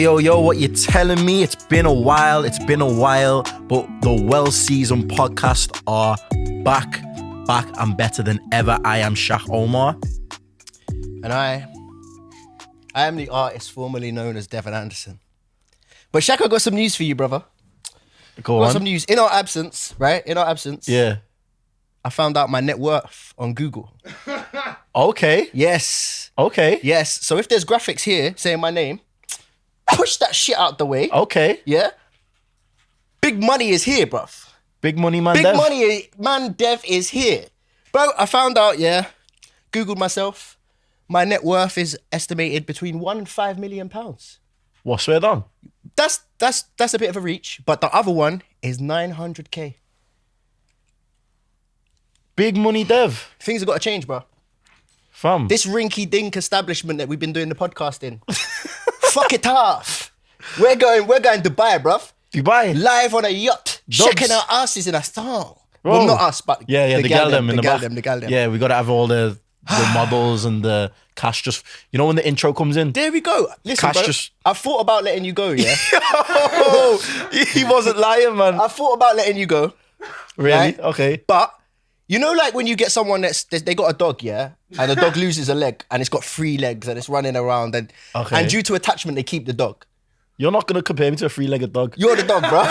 Yo, what you telling me? It's been a while, but the well-seasoned podcast are back and better than ever. I am Shak Omar. And I am the artist formerly known as Devon Anderson. But Shak, I got some news for you, brother. Go on. Got some news. In our absence, right? Yeah. I found out my net worth on Google. Okay. Yes. Okay. Yes. So if there's graphics here saying my name, push that shit out the way. Okay. Yeah? Big money is here, bruv. Big money, man. Big Dev. money, man, Dev is here. Bro, I found out, Googled myself. My net worth is estimated between £1 and £5 million. What, swear down? That's a bit of a reach, but the other one is 900k. Big money, Dev. Things have got to change, bro. Fam. This rinky-dink establishment that we've been doing the podcast in. Fuck it off. We're going Dubai, bruv. Dubai. Live on a yacht. Dogs. Shaking our asses in a song. Bro. Well, not us, but Yeah, the gal them in the back. The gal them. Yeah, we got to have all the models and the cash just... You know when the intro comes in? There we go. Listen, Cash bro, just- I thought about letting you go, yeah? He wasn't lying, man. I thought about letting you go. Really? Right? Okay. But, you know, like when you get someone they got a dog, yeah? And the dog loses a leg and it's got 3 legs and it's running around and due to attachment, they keep the dog. You're not going to compare me to a 3-legged dog. You're the dog, bro.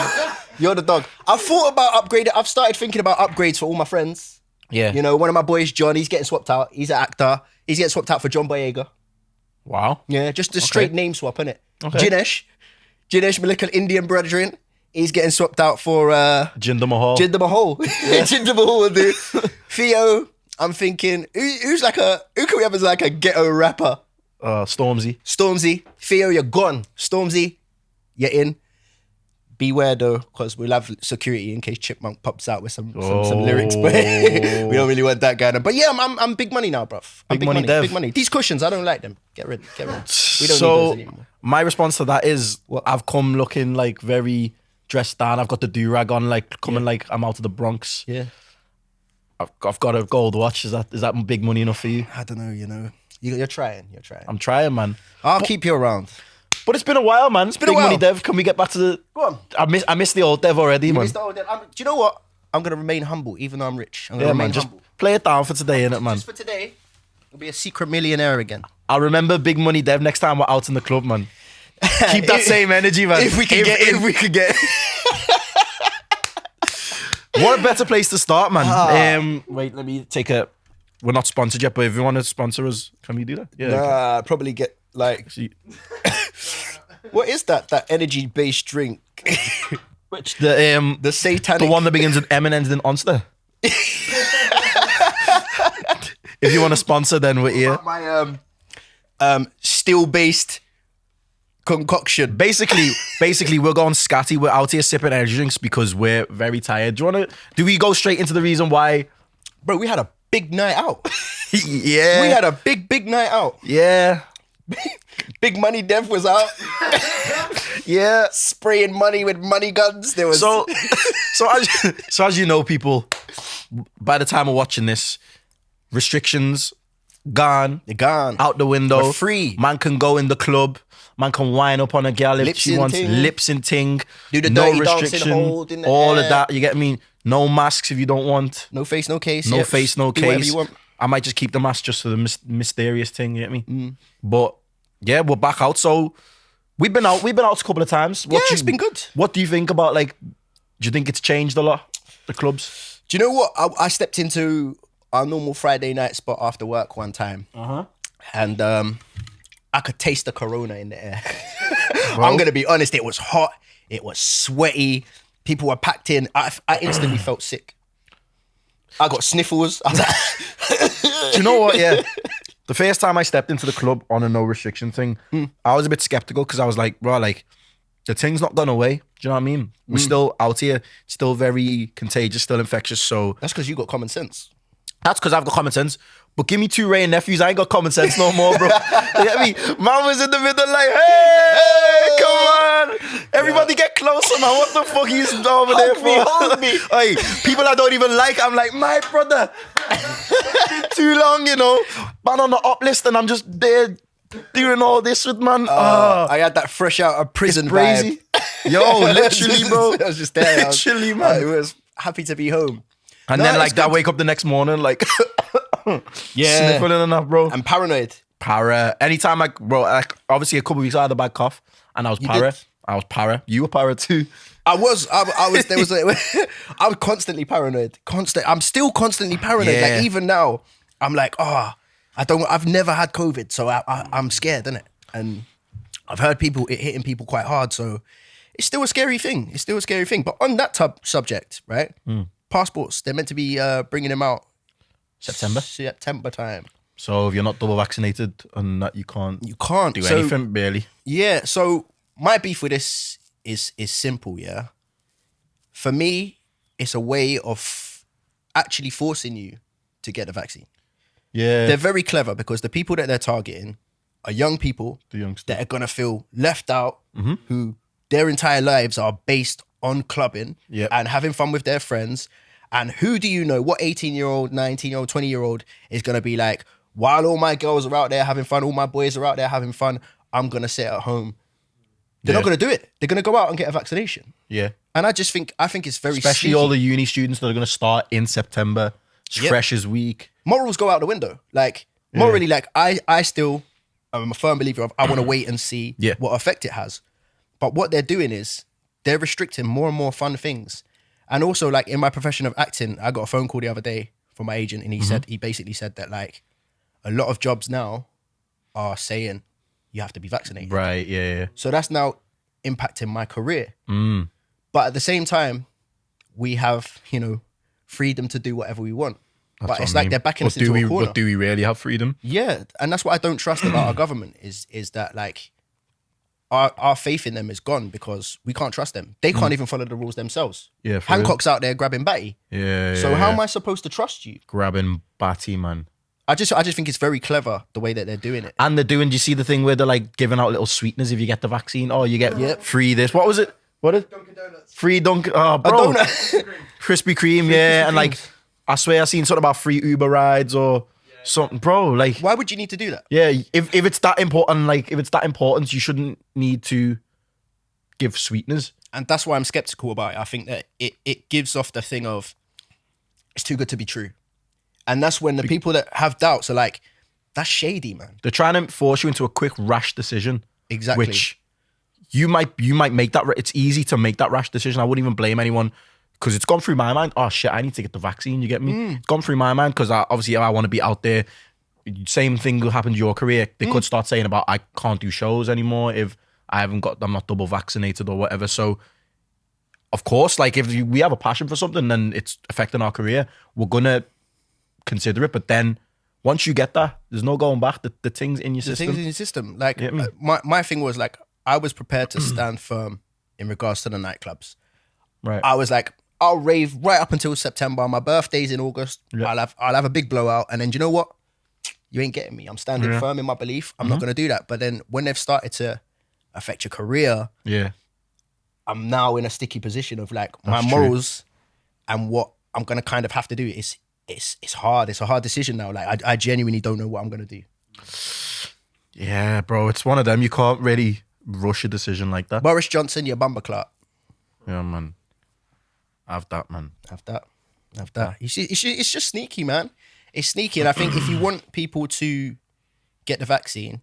You're the dog. I thought about upgrading. I've started thinking about upgrades for all my friends. Yeah. You know, one of my boys, John, he's getting swapped out. He's an actor. He's getting swapped out for John Boyega. Wow. Yeah, just a straight name swap, innit? Okay. Jinesh, my little Indian brethren, he's getting swapped out for Jinder Mahal. Jinder Mahal will do. Theo, I'm thinking, who can we have as like a ghetto rapper? Stormzy. Theo, you're gone. Stormzy, you're in. Beware though, because we'll have security in case Chipmunk pops out with some lyrics, but we don't really want that guy. But yeah, I'm big money now, bruv. I'm Big money, Dev. Big money. These cushions, I don't like them. Get rid. We don't need So those anymore. my response to that is I've come looking like very dressed down. I've got the do-rag on, like coming like I'm out of the Bronx. Yeah. I've got a gold watch. Is that big money enough for you? I don't know, You're trying. I'm trying, man. I'll keep you around. But it's been a while, man. It's been a big while. money, Dev. Can we get back to the... Go on. I miss the old Dev already, man. Do you know what? I'm going to remain humble, even though I'm rich. I'm going to Yeah, remain man. Just humble. play it down for today, innit, man? Just for today, I'll be a secret millionaire again. I'll remember big money, Dev, next time we're out in the club, man. Keep that same energy, man. If we could get What a better place to start, man. Wait, let me take a... We're not sponsored yet, but if you want to sponsor us, can we do that? Yeah. Nah, I'd probably get like... See, What is that? That energy-based drink? which the satanic... the one that begins with M and ends in Onster. If you want to sponsor, then we're here. My steel-based concoction. Basically, we're going scatty. We're out here sipping energy drinks because we're very tired. Do we go straight into the reason why? Bro, we had a big night out. Yeah. We had a big night out. Yeah. Big Money Dev was out. Yeah. Spraying money with money guns. There was... So as you know, people, by the time we're watching this, restrictions gone. You're gone. Out the window. We're free. Man can go in the club. Man can wind up on a girl if Lips she and wants. ting. Lips and ting. Do the no dirty dancing, restriction. hold in the all air. of that. You get me? No masks if you don't want. No face, no case. No Yeah. face, no Do whatever case. you want. I might just keep the mask just for the mysterious thing. You get me? But yeah, we're back out. So we've been out a couple of times. It's been good. What do you think about, like? Do you think it's changed a lot? The clubs. Do you know what? I stepped into our normal Friday night spot after work one time. And I could taste the corona in the air. I'm going to be honest, it was hot. It was sweaty. People were packed in. I instantly felt sick. I got sniffles. I was like... Do you know what? Yeah. The first time I stepped into the club on a no restriction thing, I was a bit skeptical because I was like, bro, like, the thing's not gone away. Do you know what I mean? We're still out here, still very contagious, still infectious. So That's because you got common sense. that's because I've got common sense. But give me 2 Ray and nephews, I ain't got common sense no more, bro. You get me? Man was in the middle like, hey, come on. Everybody get closer, man. What the fuck are you over there for? Hold me. Hey, people I don't even like, I'm like, my brother. It's been too long, you know. Man on the up list and I'm just there doing all this with man. I had that fresh out of prison Brazy. vibe. Yo, literally, bro. I was just there. Literally, man. I was happy to be home. And No, then it's like that, good. wake up the next morning, like Yeah. sniffling and that, bro. I'm paranoid. Para. Anytime like obviously a couple weeks I had a bad cough and I was para. did? I was para. You were para too. I was, there was, I was constantly paranoid. I'm still constantly paranoid. Yeah. Like even now, I'm like, I've never had COVID, so I'm scared, innit? And I've heard it hitting people quite hard, so it's still a scary thing. It's still a scary thing. But on that subject, right? Passports, they're meant to be bringing them out September time. So if you're not double vaccinated and that you can't do So, anything, barely. Yeah, so my beef with this is simple, yeah? For me, it's a way of actually forcing you to get the vaccine. Yeah. They're very clever because the people that they're targeting are young people The youngsters. that are going to feel left out, who their entire lives are based on clubbing Yep. and having fun with their friends. And who do you know, what 18-year-old, 19-year-old, 20-year-old is going to be like, while all my girls are out there having fun, all my boys are out there having fun, I'm going to sit at home. They're not going to do it. They're going to go out and get a vaccination. Yeah. And I think it's very Especially sneaky. all the uni students that are going to start in September. It's Yep. fresh as week. Morals go out the window. Like, morally, like, I still am a firm believer of I want to wait and see Yeah. what effect it has. But what they're doing is they're restricting more and more fun things. And also, like, in my profession of acting, I got a phone call the other day from my agent, and he basically said that, like, a lot of jobs now are saying you have to be vaccinated. Right, yeah. So that's now impacting my career. But at the same time, we have, freedom to do whatever we want. But it's like they're backing us into a corner. But do we really have freedom? Yeah, and that's what I don't trust about our government is that like our faith in them is gone because we can't trust them. They can't even follow the rules themselves. Yeah, for real. Hancock's out there grabbing Batty. Yeah. So how am I supposed to trust you? grabbing Batty, man? I just think it's very clever the way that they're doing it. And do you see the thing where they're like giving out little sweeteners if you get the vaccine? Oh, you get free this. What was it? What is Dunkin' Donuts. free Dunkin'? Oh, bro. Donut. Krispy Kreme, yeah. And like, I swear I seen something about free Uber rides or something, bro. Like, Why would you need to do that? yeah, if it's that important, like, if it's that important, you shouldn't need to give sweeteners. And that's why I'm skeptical about it. I think that it gives off the thing of it's too good to be true. And that's when the people that have doubts are like, that's shady, man. They're trying to force you into a quick, rash decision. Exactly. Which you might make that. It's easy to make that rash decision. I wouldn't even blame anyone because it's gone through my mind. Oh shit, I need to get the vaccine. You get me? It's gone through my mind because obviously I want to be out there. Same thing will happen to your career. They could start saying about I can't do shows anymore if I'm not double vaccinated or whatever. So of course, like if we have a passion for something and it's affecting our career, we're gonna consider it. But then once you get that, there's no going back. The thing's in your The system. things in your system. Like Yeah, me. my thing was like I was prepared to stand firm in regards to the nightclubs. Right. I was like, I'll rave right up until September. My birthday's in August. Yeah. I'll have a big blowout, and then do you know what? You ain't getting me. I'm standing firm in my belief. I'm not going to do that. But then when they've started to affect your career, Yeah. I'm now in a sticky position of like That's my true. morals and what I'm going to kind of have to do. It's hard. It's a hard decision now. Like I genuinely don't know what I'm going to do. Yeah, bro. It's one of them. You can't really rush a decision like that. Boris Johnson, your bumper clot. Yeah, man. Have that, man. Have that. You see, it's just sneaky, man. It's sneaky, and I think if you want people to get the vaccine,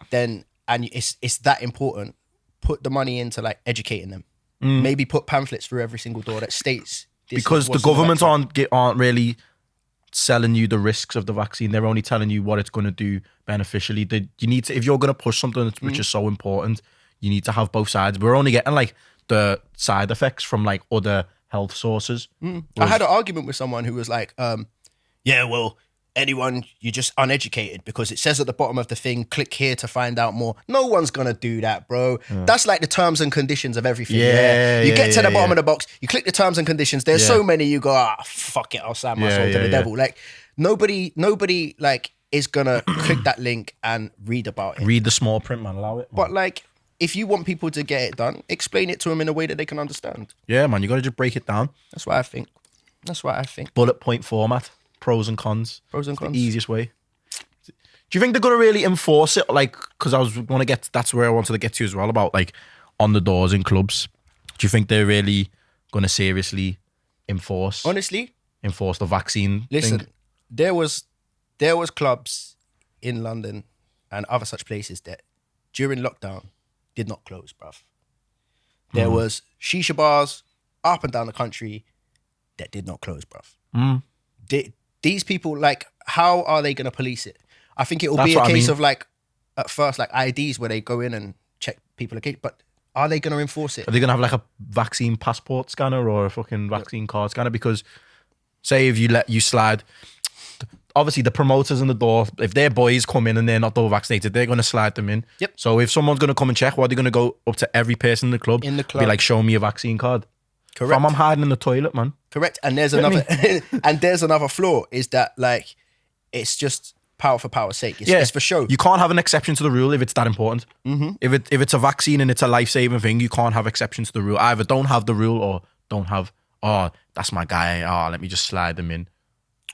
then and it's that important, put the money into like educating them. Maybe put pamphlets through every single door that states this Because is the what's in governments vaccine. aren't really selling you the risks of the vaccine. They're only telling you what it's going to do beneficially. You need to, if you're going to push something which is so important, you need to have both sides. We're only getting like the side effects from like other health sources. I had an argument with someone who was like, yeah, well, anyone, you're just uneducated because it says at the bottom of the thing, click here to find out more. No one's going to do that, bro. That's like the terms and conditions of everything. Yeah, You yeah, get to the yeah, bottom yeah. of the box, you click the terms and conditions. There's Yeah. so many, you go, fuck it, I'll sign my Yeah, soul to yeah, the yeah. devil. Like, nobody like is going to click that link and read about it. Read the small print, man. Allow it. Man. But like, if you want people to get it done, explain it to them in a way that they can understand. Yeah, man. You got to just break it down. That's what I think. That's what I think. Bullet point format. Pros and cons. Pros and It's the cons. easiest way. Do you think they're gonna really enforce it? Like, because that's where I wanted to get to as well about like on the doors in clubs. Do you think they're really gonna seriously enforce Honestly, the vaccine listen, thing? there was clubs in London and other such places that during lockdown did not close, bruv. There was shisha bars up and down the country that did not close, bruv. These people, like, how are they going to police it? I think it will be a case of like, at first, like IDs where they go in and check people again, but are they going to enforce it? Are they going to have like a vaccine passport scanner or a fucking vaccine card scanner? Because say if you slide, obviously the promoters in the door, if their boys come in and they're not double vaccinated, they're going to slide them in. Yep. So if someone's going to come and check, what are they going to go up to every person in the club? Be like, show me a vaccine card. Correct. I'm hiding in the toilet, man. Correct. And there's another flaw is that like, it's just power for power's sake. It's for show. You can't have an exception to the rule if it's that important. If it's a vaccine and it's a life-saving thing, you can't have exceptions to the rule. Either don't have the rule or don't have, oh, that's my guy. Oh, let me just slide them in.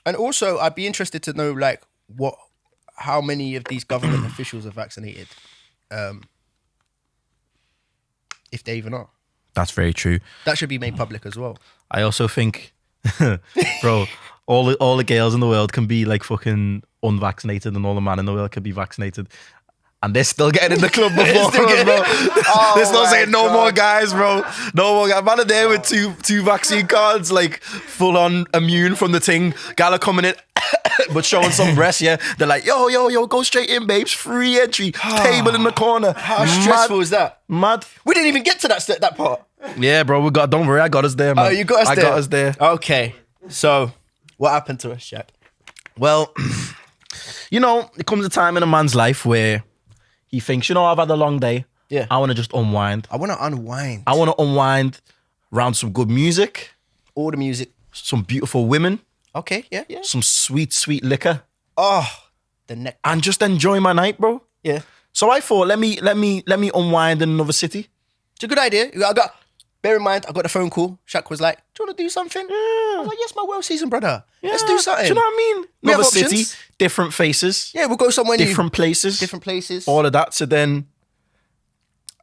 And also, I'd be interested to know like how many of these government officials are vaccinated, if they even are. That's very true. That should be made public as well. I also think, bro, all the girls in the world can be like fucking unvaccinated, and all the men in the world can be vaccinated, and they're still getting in the club before us, bro. They're still saying no more guys, bro. No more guys. Man are there with two vaccine cards, like full on immune from the thing. Gala coming in, but showing some breasts. Yeah, they're like, yo, go straight in, babes. Free entry, table in the corner. How stressful is that? Mad. We didn't even get to that part. Yeah, bro. Don't worry, I got us there, man. Oh, you got us there. I got us there. Okay, so what happened to us, Shak? Well, it comes a time in a man's life where he thinks, I've had a long day. Yeah. I want to just unwind. I want to unwind. I want to unwind around some good music. All the music. Some beautiful women. Okay, yeah. Some sweet, sweet liquor. Oh, the neck. And just enjoy my night, bro. Yeah. So I thought, let me unwind in another city. It's a good idea. Bear in mind, I got a phone call. Shak was like, do you want to do something? Yeah. I was like, yes, my well season, brother. Yeah. Let's do something. Do you know what I mean? Another city, different faces. Yeah, we'll go somewhere new. Different places. All of that. So then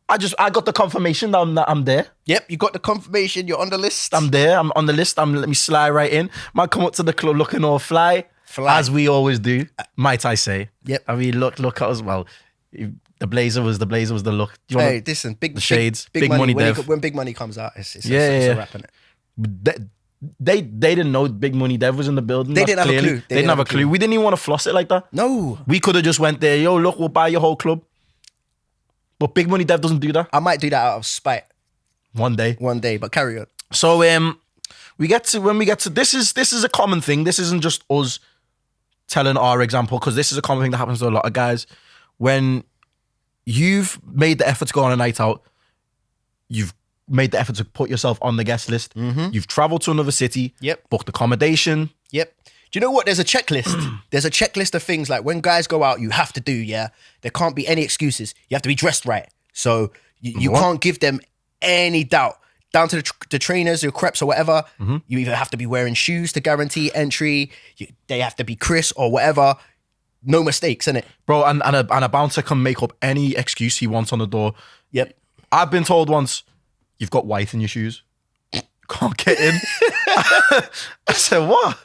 I got the confirmation that I'm there. Yep, you got the confirmation. You're on the list. I'm there. I'm on the list. Let me slide right in. Might come up to the club looking all fly. As we always do, might I say. Yep. I mean, look at us. Well, the blazer was the look. Hey, listen, the shades, big money Dev. When big money comes out, it's a wrap, innit? They didn't know Big Money Dev was in the building. They didn't have a clue. They didn't have a clue. We didn't even want to floss it like that. No. We could have just went there, yo, look, we'll buy your whole club. But Big Money Dev doesn't do that. I might do that out of spite. One day, but carry on. So when we get to this is a common thing. This isn't just us telling our example, because this is a common thing that happens to a lot of guys. When you've made the effort to go on a night out, you've made the effort to put yourself on the guest list. You've traveled to another city. Yep. Booked accommodation. Yep. Do you know what? There's a checklist. There's a checklist of things like when guys go out, you have to do, yeah? There can't be any excuses. You have to be dressed right. So you can't give them any doubt. Down to the trainers, your creps or whatever, you either have to be wearing shoes to guarantee entry, they have to be crisp or whatever. No mistakes, innit? Bro, and a bouncer can make up any excuse he wants on the door. Yep. I've been told once, you've got white in your shoes. Can't get in. I said, what?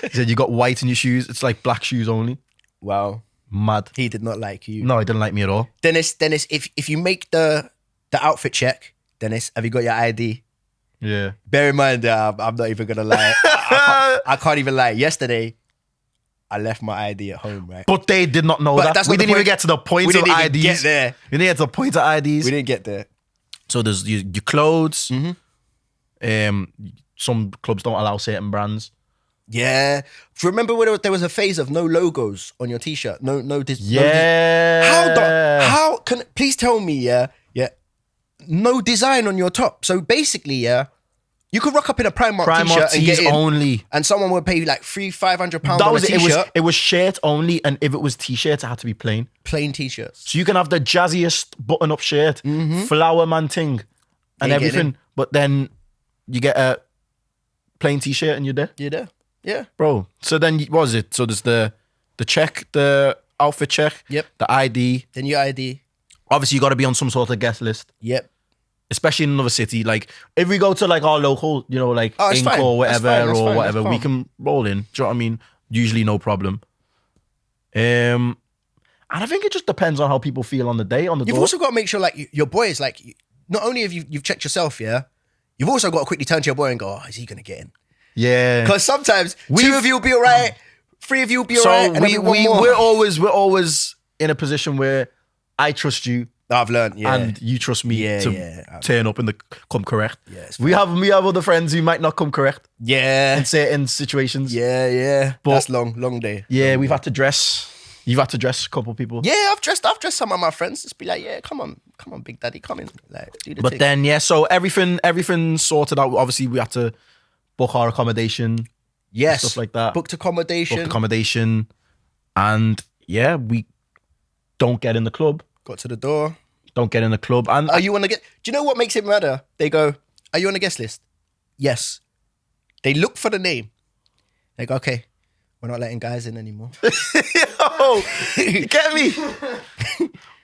He said, you got white in your shoes. It's like black shoes only. Wow. Mad. He did not like you. No, he didn't like me at all. Dennis, if you make the outfit check, Dennis, have you got your ID? Yeah. Bear in mind, I'm not even going to lie. I can't even lie. Yesterday, I left my ID at home, right? But they did not know that. We didn't even get to the point of IDs. We didn't get there. We didn't get to the point of IDs. We didn't get there. So there's your clothes. Some clubs don't allow certain brands. Yeah. Do you remember when there was a phase of no logos on your t-shirt? No. How can please tell me? Yeah. No design on your top. So basically, yeah, you could rock up in a Primark t-shirt and get in, only, and someone would pay you like £300-500 on a t-shirt. It was shirt only, and if it was t-shirts, it had to be plain t-shirts. So you can have the jazziest button-up shirt, flower man thing, and everything, but then you get a plain t-shirt and you're there. You're there, yeah, bro. So then what was it? So there's the check, the outfit check. Yep. The ID. Then your ID. Obviously, you got to be on some sort of guest list. Yep. Especially in another city. Like, if we go to like our local, you know, like it's Inc fine. or That's whatever fine. That's or fine. whatever, That's we calm. can roll in. Do you know what I mean? Usually no problem. And I think it just depends on how people feel on the day, on the You've door. also got to make sure, like, your boy is like, not only have you've checked yourself, yeah, you've also got to quickly turn to your boy and go, oh, is he going to get in? Yeah. Because sometimes 2 of you will be all right, 3 of you will be all So right, and then we're always in a position where I trust you. I've learned, yeah. And you trust me to turn up and come correct. Yeah, we have other friends who might not come correct Yeah. in certain situations. Yeah. But that's long day. Yeah, we've had to dress. You've had to dress a couple people. Yeah, I've dressed some of my friends. Just be like, yeah, come on, big daddy, come in, like, do the But thing. then, yeah, so everything sorted out. Obviously, we had to book our accommodation. Yes, stuff like that. Booked accommodation, and yeah, we don't get in the club. Got to the door. Don't get in the club. And Are you on the get? Do you know what makes it matter? They go, are you on the guest list? Yes. They look for the name. They go, okay, we're not letting guys in anymore. Yo, you get me?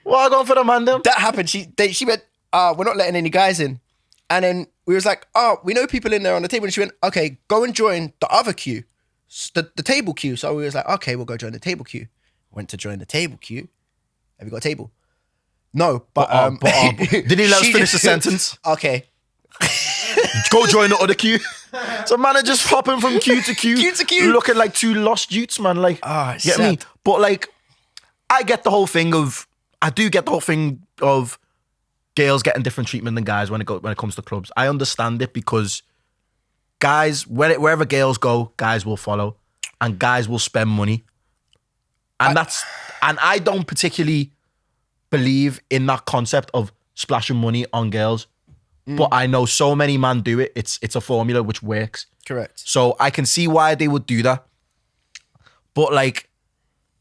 What, I going for the mandem? That happened. She went, we're not letting any guys in. And then we was like, oh, we know people in there on the table. And she went, okay, go and join the other queue, the table queue. So we was like, okay, we'll go join the table queue. Went to join the table queue. Have you got a table? No, but did he let us finish the sentence? Okay. Go join the other queue. So man are just hopping from queue to queue. Queue to queue. Looking like 2 lost youths, man. Like, get me? sad. But like, I do get the whole thing of girls getting different treatment than guys when it comes to clubs. I understand it because guys, wherever girls go, guys will follow and guys will spend money. And I don't particularly believe in that concept of splashing money on girls. But I know so many men do it. It's a formula which works. Correct. So I can see why they would do that. But like,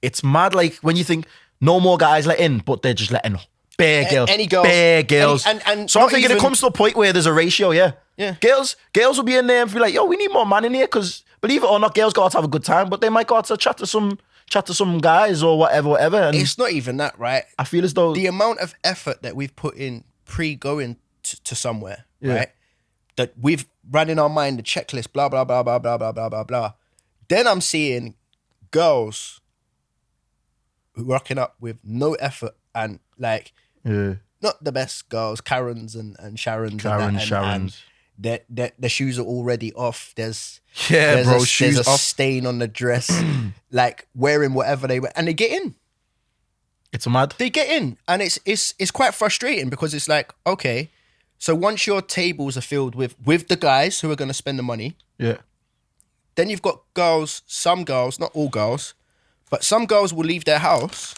it's mad. Like when you think no more guys let in, but they're just letting bare girls, any girls, bare girls. and so I'm not thinking even- it comes to a point where there's a ratio. Yeah. Girls will be in there and be like, yo, we need more man in here because believe it or not, girls go out to have a good time, but they might go out to chat to some guys or whatever. And It's not even that, right? I feel as though The amount of effort that we've put in pre-going to somewhere, right? That we've run in our mind the checklist, blah, blah, blah, blah, blah, blah, blah, blah, blah. Then I'm seeing girls rocking up with no effort and like not the best girls, Karens and Sharons. And their shoes are already off. There's shoes a off. stain on the dress, like wearing whatever they wear, and they get in. It's mad. They get in, and it's quite frustrating because it's like, okay, so once your tables are filled with the guys who are going to spend the money, then you've got girls, some girls, not all girls, but some girls will leave their house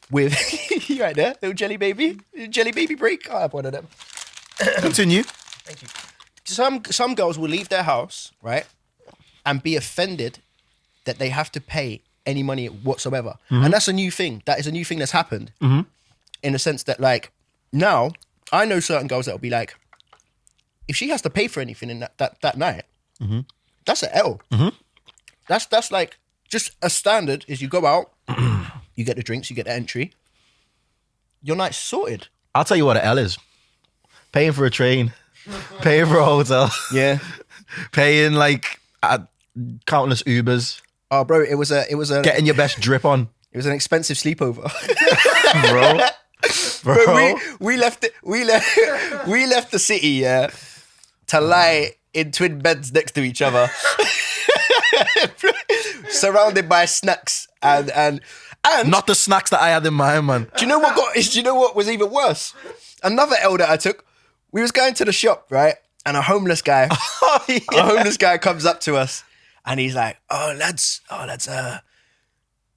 with you right there, little jelly baby break. I have one of them. Continue. Thank you. Some girls will leave their house, right, and be offended that they have to pay any money whatsoever. And that's a new thing. That is a new thing that's happened in the sense that, like, now I know certain girls that will be like, if she has to pay for anything in that night, that's an L. That's like just a standard is you go out, you get the drinks, you get the entry, your night's sorted. I'll tell you what an L is. Paying for a train, paying for a hotel, paying like countless Ubers. Oh, bro, it was a getting your best drip on. It was an expensive sleepover, bro. Bro, we left the city, to lie in twin beds next to each other, surrounded by snacks and not the snacks that I had in mind, man. Do you know what was even worse? Another L that I took. We was going to the shop, right? And a homeless guy comes up to us and he's like, oh lads,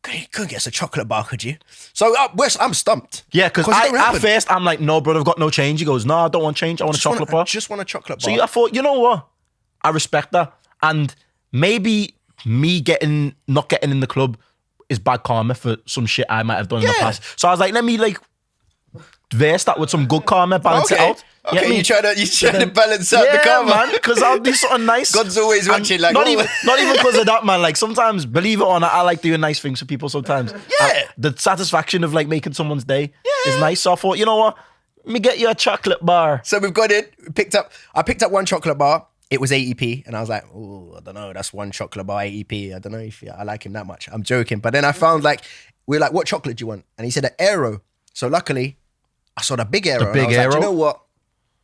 couldn't get us a chocolate bar, could you? So I'm stumped. Yeah, because at first I'm like, no, bro, I've got no change. He goes, no, I don't want change. I want a chocolate bar. I just want a chocolate bar. So I thought, you know what? I respect that. And maybe me not getting in the club is bad karma for some shit I might have done in the past. So I was like, let me like verse that with some good karma, balance it out. Okay, me? you trying to balance out the Yeah, karma. man, because I'll do something nice. God's always And watching. Like, not even because of that, man. Like sometimes, believe it or not, I like doing nice things for people. Sometimes, the satisfaction of like making someone's day is nice. So I thought, you know what, let me get you a chocolate bar. So we've got it. I picked up one chocolate bar. It was 80p, and I was like, oh, I don't know. That's one chocolate bar, 80p. I don't know if I like him that much. I'm joking, but then I found like we were like, what chocolate do you want? And he said an Aero. So luckily, I saw the big Aero. The big and I was Aero. Like, do you know what?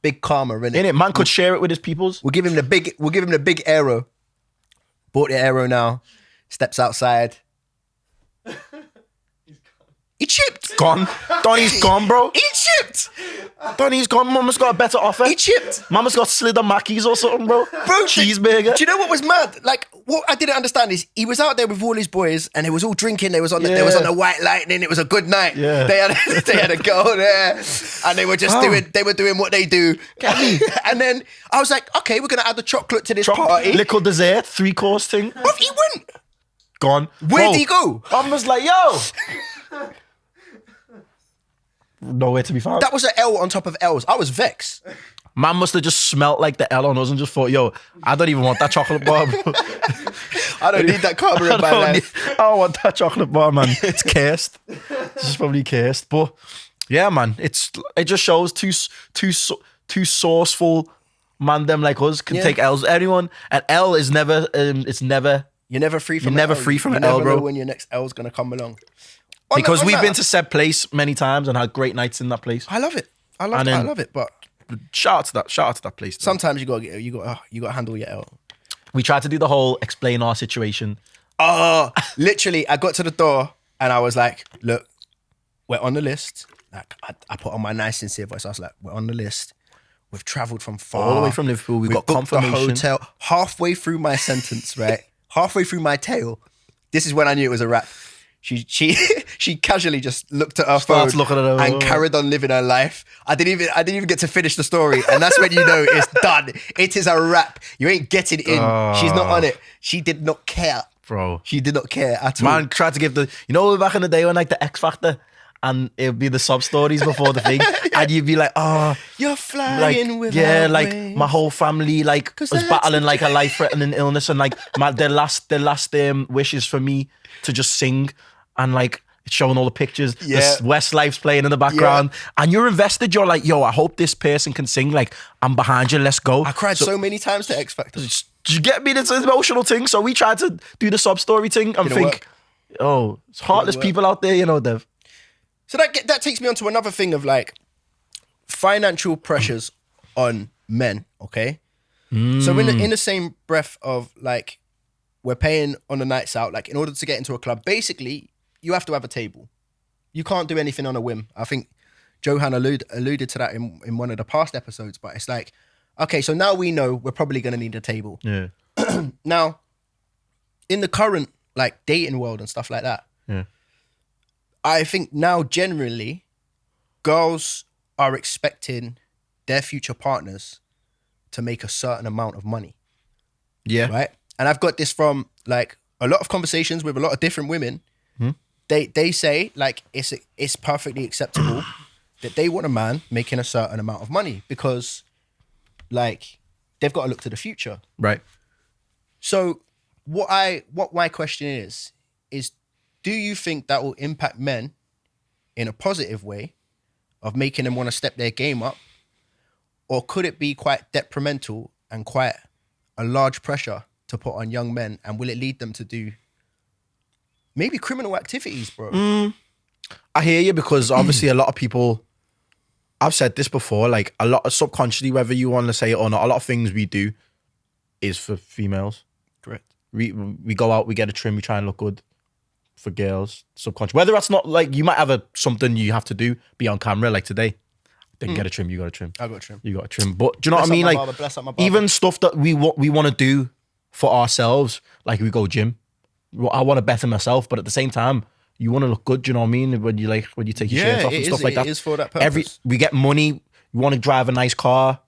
Big karma, innit? Man could share it with his peoples. We'll give him the big Aero. Bought the Aero now. Steps outside. He chipped. Gone. Donnie's gone, bro. He chipped. Donnie's gone. Mama's got a better offer. He chipped. Mama's got Slither Mackies or something, bro. Cheeseburger. Do you know what was mad? Like, what I didn't understand is he was out there with all his boys and they was all drinking. They was on the White Lightning. It was a good night. Yeah. They had a girl there and they were just doing what they do. And then I was like, okay, we're gonna add the chocolate to this party. Likkle dessert, 3-course thing. But he went. Gone. Where'd he go? I was like, yo. Nowhere to be found. That was an L on top of L's. I was vexed. Man must have just smelt like the L on us and just thought, yo, I don't even want that chocolate bar, bro. I don't need that karma in my life. I don't want that chocolate bar, man. It's cursed. It's just probably cursed. But yeah, man, it just shows two sourceful mandem like us can take L's. Anyone, and L is never, it's never. You're never free from You're never free from an L, bro. You never know when your next L is going to come along. Because we've been to said place many times and had great nights in that place. I love it. I love it. But shout out to that place. Sometimes you got to handle your L. We tried to do the whole explain our situation. Oh, literally, I got to the door and I was like, look, we're on the list. Like I put on my nice sincere voice. I was like, we're on the list. We've travelled from far. All the way from Liverpool. We've got booked confirmation. the hotel. Halfway through my sentence, right? Halfway through my tale. This is when I knew it was a wrap. She casually just looked at her phone and carried on living her life. I didn't even get to finish the story, and that's when you know it's done. It is a wrap. You ain't getting in. She's not on it. She did not care, bro. She did not care at all. Man tried to give back in the day when like the X Factor, and it would be the sub stories before the thing, and you'd be like, oh, you're flying with like my whole family like was battling like a life-threatening illness, and like their last wish is for me to just sing. And like it's showing all the pictures, this Westlife's playing in the background, and you're invested. You're like, yo, I hope this person can sing. Like, I'm behind you. Let's go. I cried so many times to X Factor. Did you get me? This emotional thing. So we tried to do the sub story thing and think, oh, it's heartless people out there, Dev. So that takes me on to another thing of like financial pressures on men. Okay, so in the same breath of like we're paying on the nights out, like in order to get into a club, basically. You have to have a table. You can't do anything on a whim. I think Johan alluded to that in one of the past episodes, but it's like, okay, so now we know we're probably going to need a table. Yeah. Now, in the current like dating world and stuff like that, I think now generally girls are expecting their future partners to make a certain amount of money. Yeah. Right? And I've got this from like a lot of conversations with a lot of different women. They say like it's perfectly acceptable that they want a man making a certain amount of money because like they've got to look to the future. Right. So what my question is do you think that will impact men in a positive way of making them want to step their game up? Or could it be quite detrimental and quite a large pressure to put on young men, and will it lead them to do maybe criminal activities, bro? I hear you, because obviously a lot of people, I've said this before, like a lot of subconsciously, whether you want to say it or not, a lot of things we do is for females. Correct. We go out, we get a trim, we try and look good for girls, subconscious. Whether that's not like, you might have something you have to do, be on camera, like today. Didn't get a trim, you got a trim. I got a trim. You got a trim. But do you know what I mean? Like, even stuff that we want to do for ourselves, like we go gym. I want to better myself, but at the same time, you want to look good. Do you know what I mean? When you take your shirts off and stuff like that. It is for that purpose. We get money. You want to drive a nice car.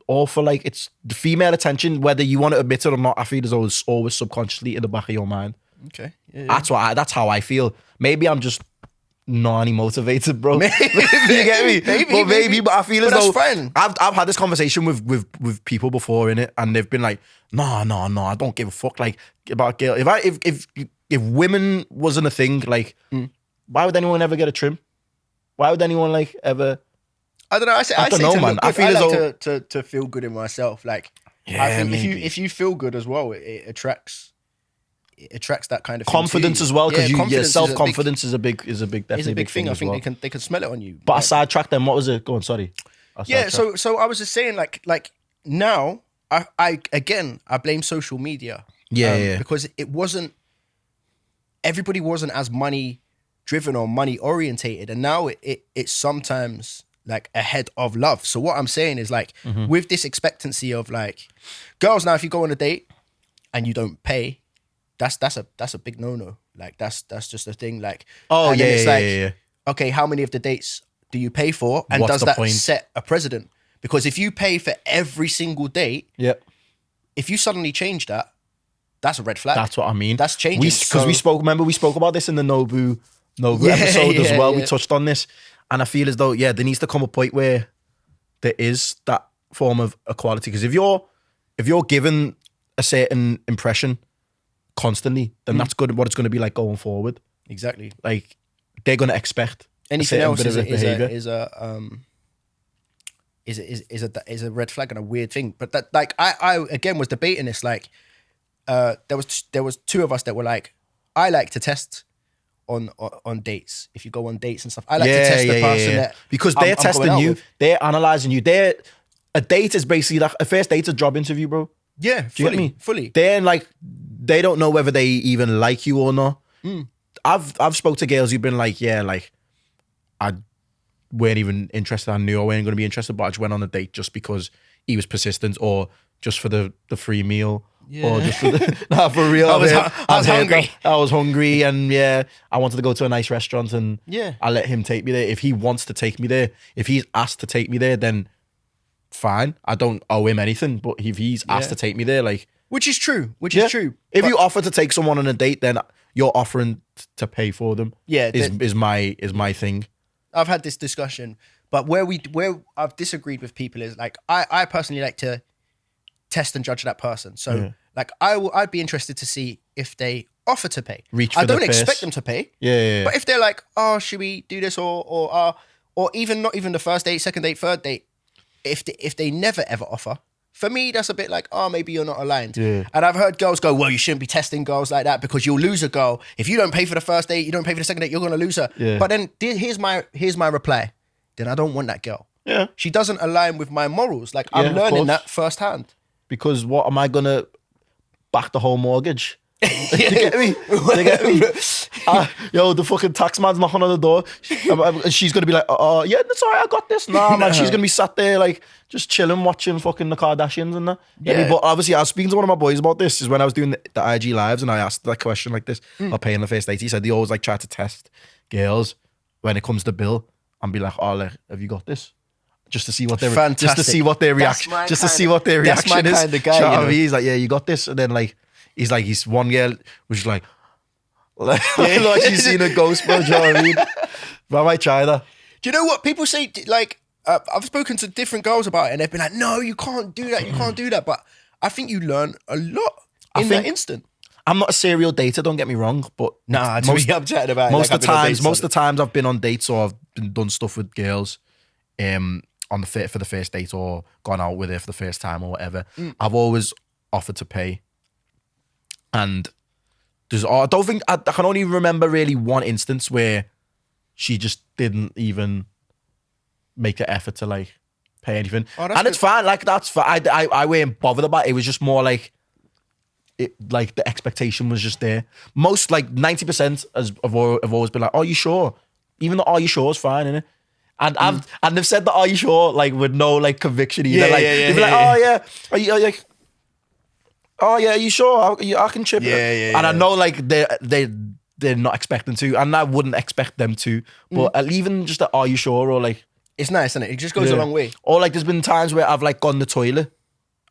All for like, it's the female attention, whether you want to admit it or not. I feel there's always subconsciously in the back of your mind. Okay. Yeah. That's how I feel. Maybe I'm just nani motivated, bro. You get me? But I feel as though fine. I've had this conversation with people before, innit? And they've been like, no, I don't give a fuck like about girl. If women wasn't a thing, like, why would anyone ever get a trim? Why would anyone like ever? I don't know. I don't know, man. I feel as though to feel good in myself. Like, yeah, I think maybe. if you feel good as well, it attracts that kind of confidence thing as well, because self confidence confidence is a big definitely it's a big thing. I think well. they can smell it on you. But I sidetracked them. What was it? Go on, sorry. So I was just saying, like now I blame social media. Because everybody wasn't as money driven or money orientated, and now it's sometimes like ahead of love. So what I'm saying is like with this expectancy of like girls now, if you go on a date and you don't pay, that's a big no-no. Like that's just a thing. Like okay, how many of the dates do you pay for, and what's does the that point? set a precedent? Because if you pay for every single date, if you suddenly change that, that's a red flag. That's what I mean. That's changing. Because we spoke about this in the Nobu episode as well. We touched on this, and I feel as though there needs to come a point where there is that form of equality. Because if you're given a certain impression constantly, then that's good. What it's going to be like going forward. Exactly. Like they're going to expect anything else is a red flag and a weird thing. But that, like, I again was debating this. Like, there was two of us that were like, I like to test on dates. If you go on dates and stuff, I like to test the person that, because they're testing you, they're analyzing you. A date is basically like a first date's a job interview, bro. Yeah, do you get me? Fully. They're like, they don't know whether they even like you or not. I've spoke to girls who've been like, I weren't even interested. I knew I weren't going to be interested, but I just went on a date just because he was persistent, or just for the free meal, or just for for real. I was hungry. I was hungry, and I wanted to go to a nice restaurant, and I let him take me there. If he wants to take me there, if he's asked to take me there, then fine. I don't owe him anything. But if he's asked to take me there, like, which is true. If you offer to take someone on a date, then you're offering to pay for them. Is my thing. I've had this discussion, but where I've disagreed with people is like, I personally like to test and judge that person. So like I'd be interested to see if they offer to pay. I don't expect them to pay. But if they're like, oh, should we do this, or even not even the first date, second date, third date, if they never ever offer, for me that's a bit like, oh, maybe you're not aligned. And I've heard girls go, well, you shouldn't be testing girls like that because you'll lose a girl if you don't pay for the first date, you don't pay for the second date, you're gonna lose her. But then here's my reply. Then I don't want that girl. She doesn't align with my morals. Like, I'm learning that firsthand. Because what am I gonna back the whole mortgage? Do you get me? Yo, the fucking tax man's knocking on the door. She's gonna be like, yeah, that's all right, I got this. Nah, man, she's gonna be sat there like just chilling, watching fucking the Kardashians and that. But obviously, I was speaking to one of my boys about this. Is when I was doing the IG lives, and I asked that question like this: "I'll pay in the first date." He said they always like try to test girls when it comes to bill and be like, "Oh, like, have you got this?" Just to see what their reaction, That's my kind of guy. You know? He's like, "Yeah, you got this," and then like. He's one girl which is like she's seen a ghost, bro. Do you know what I mean? But I might try that. Do you know what people say? Like, I've spoken to different girls about it, and they've been like, "No, you can't do that. You can't do that." But I think you learn a lot in that instant. I'm not a serial dater. Don't get me wrong, but I'm chatting about it. Most of the times I've been on dates or I've done stuff with girls, on for the first date or gone out with her for the first time or whatever. I've always offered to pay. And I can only remember really one instance where she just didn't even make an effort to like pay anything. And it's fine, like that's fine. I weren't bothered about it. It was just more like like the expectation was just there. Most like 90% have always been like, "Are you sure?" Even though "Are you sure" is fine, innit? And they've said that "Are you sure?" like with no like conviction either. They'd be like, "Oh yeah, are you like? Oh yeah, are you sure? I can chip it." And I know like they're not expecting to, and I wouldn't expect them to. But even just "Are you sure?" or like, it's nice, isn't it? It just goes a long way. Or like, there's been times where I've like gone to the toilet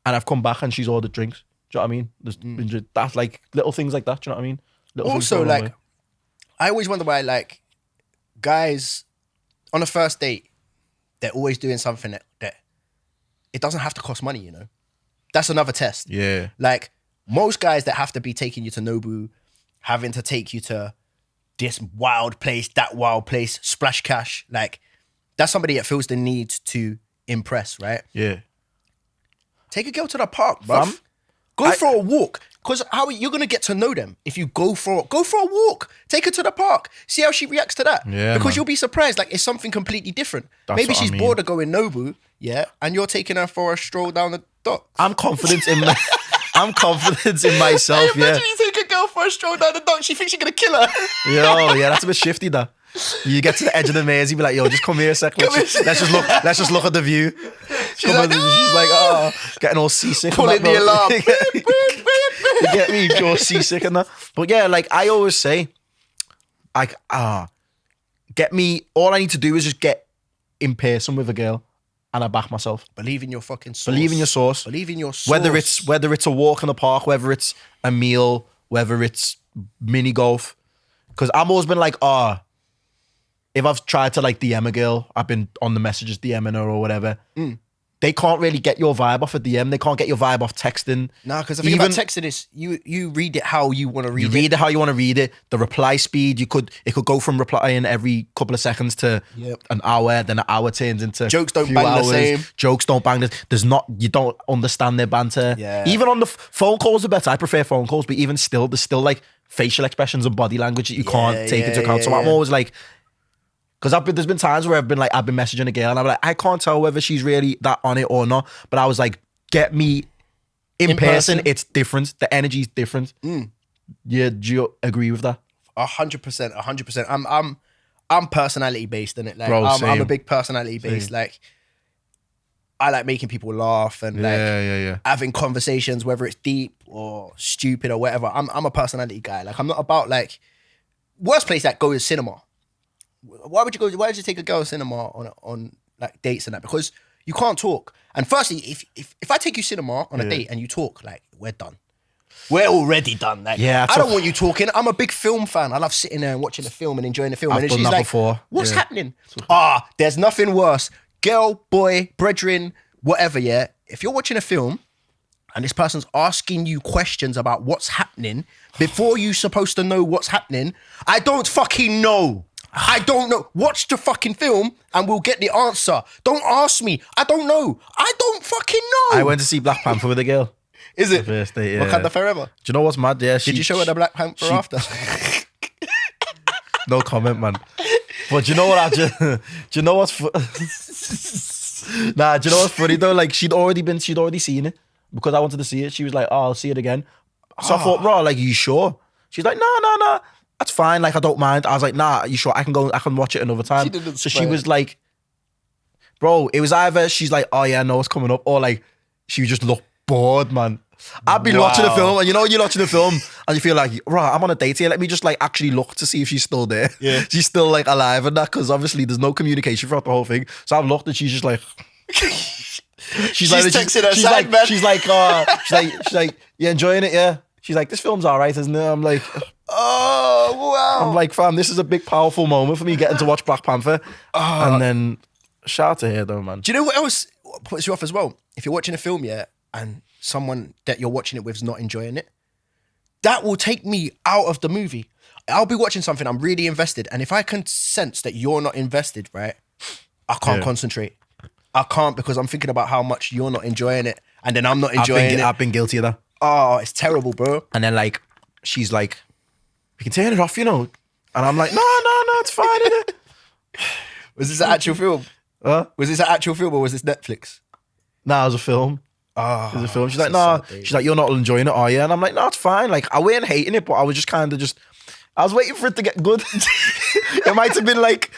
and I've come back and she's ordered drinks. Do you know what I mean? There's been that's like little things like that. Do you know what I mean? Also, like, I always wonder why like guys on a first date, they're always doing something that it doesn't have to cost money, you know? That's another test. Yeah. Like, most guys that have to be taking you to Nobu, having to take you to this wild place, that wild place, splash cash, like, that's somebody that feels the need to impress, right? Yeah. Take a girl to the park, bruv. Go for a walk. Because how you're gonna get to know them if you go for a walk. Take her to the park. See how she reacts to that. Yeah, because man. you'll be surprised. Like, it's something completely different. That's Maybe what I she's mean. bored of going Nobu, yeah, and you're taking her for a stroll down the dock. I'm confident in I'm confident in myself, yeah. Imagine you take a girl for a stroll down the dock. She thinks you're gonna kill her. Yo, yeah, that's a bit shifty, though. You get to the edge of the maze, you be like, yo, just come here a sec. Let's just look at the view. She's like, getting all seasick. Pulling the alarm. You get me? You're seasick and that. But yeah, like I always say, like, get me, all I need to do is just get in person with a girl and I back myself. Believe in your fucking sauce. Believe in your sauce. Believe in your sauce. Whether it's a walk in the park, whether it's a meal, whether it's mini golf. Because I've always been like, if I've tried to like DM a girl, I've been on the messages DMing her or whatever. They can't really get your vibe off a DM. They can't get your vibe off texting. Nah, because the thing about texting is you read it how you want to read it. You read it how you want to read it. The reply speed, it could go from replying every couple of seconds to an hour, then an hour turns into jokes don't few bang hours. the same. Jokes don't bang you don't understand their banter. Yeah. Even on the phone calls are better. I prefer phone calls, but even still, there's still like facial expressions and body language that you can't take into account. So I'm always like, because there's been times where I've been messaging a girl and I'm like, I can't tell whether she's really that on it or not. But I was like, get me in person. It's different. The energy's different. Yeah, do you agree with that? 100%, 100%. I'm personality based, innit? Like, Bro, I'm a big personality based. Like, I like making people laugh and having conversations, whether it's deep or stupid or whatever. I'm a personality guy. Like, I'm not about like worst place that go is cinema. Why would you take a girl to cinema on like dates and that? Because you can't talk. And firstly, if I take you cinema on a date and you talk, like, we're done. We're already done. Like, I don't want you talking. I'm a big film fan. I love sitting there and watching the film and enjoying the film. I've and then done she's that like, before. What's happening? There's nothing worse. Girl, boy, brethren, whatever, yeah. If you're watching a film and this person's asking you questions about what's happening before you're supposed to know what's happening, I don't fucking know. I don't know. Watch the fucking film and we'll get the answer. Don't ask me. I don't know. I don't fucking know. I went to see Black Panther with a girl. Is it? First date, yeah. Wakanda Forever. Do you know what's mad? Yeah, Did you show her the Black Panther after? No comment, man. But do you know what? Do you know what's? Nah, do you know what's funny though? Like she'd already seen it because I wanted to see it. She was like, "Oh, I'll see it again." So I thought, "Bro, like, you sure?" She's like, "No, that's fine. Like, I don't mind." I was like, "Nah, you sure? I can watch it another time." She was like, "Bro, it was either she's like, oh yeah, I know what's coming up," or like she just looked bored, man. I've been watching the film, and you know you're watching the film, and you feel like, right, I'm on a date here. Let me just like actually look to see if she's still there. Yeah, she's still like alive and that, because obviously there's no communication throughout the whole thing. So I've looked, and she's just like, she's texting her side, man. She's like, you enjoying it? Yeah. She's like, this film's alright, isn't it? I'm like, oh wow. I'm like, fam, this is a big powerful moment for me getting to watch Black Panther. And then shout out to her though, man. Do you know what else puts you off as well? If you're watching a film, yeah, and someone that you're watching it with is not enjoying it, that will take me out of the movie. I'll be watching something, I'm really invested, and if I can sense that you're not invested, right, I can't concentrate. I can't, because I'm thinking about how much you're not enjoying it, and then I'm not enjoying it. I've been guilty of that. Oh, it's terrible, bro. And then like, she's like, we can turn it off, you know. And I'm like, no, it's fine, innit? Was this an actual film? Was this an actual film or was this Netflix? Nah, it was a film. It was a film. She's like, no. She's like, you're not enjoying it, are you? And I'm like, no, it's fine. Like, I weren't hating it, but I was just kind of I was waiting for it to get good. It might have been like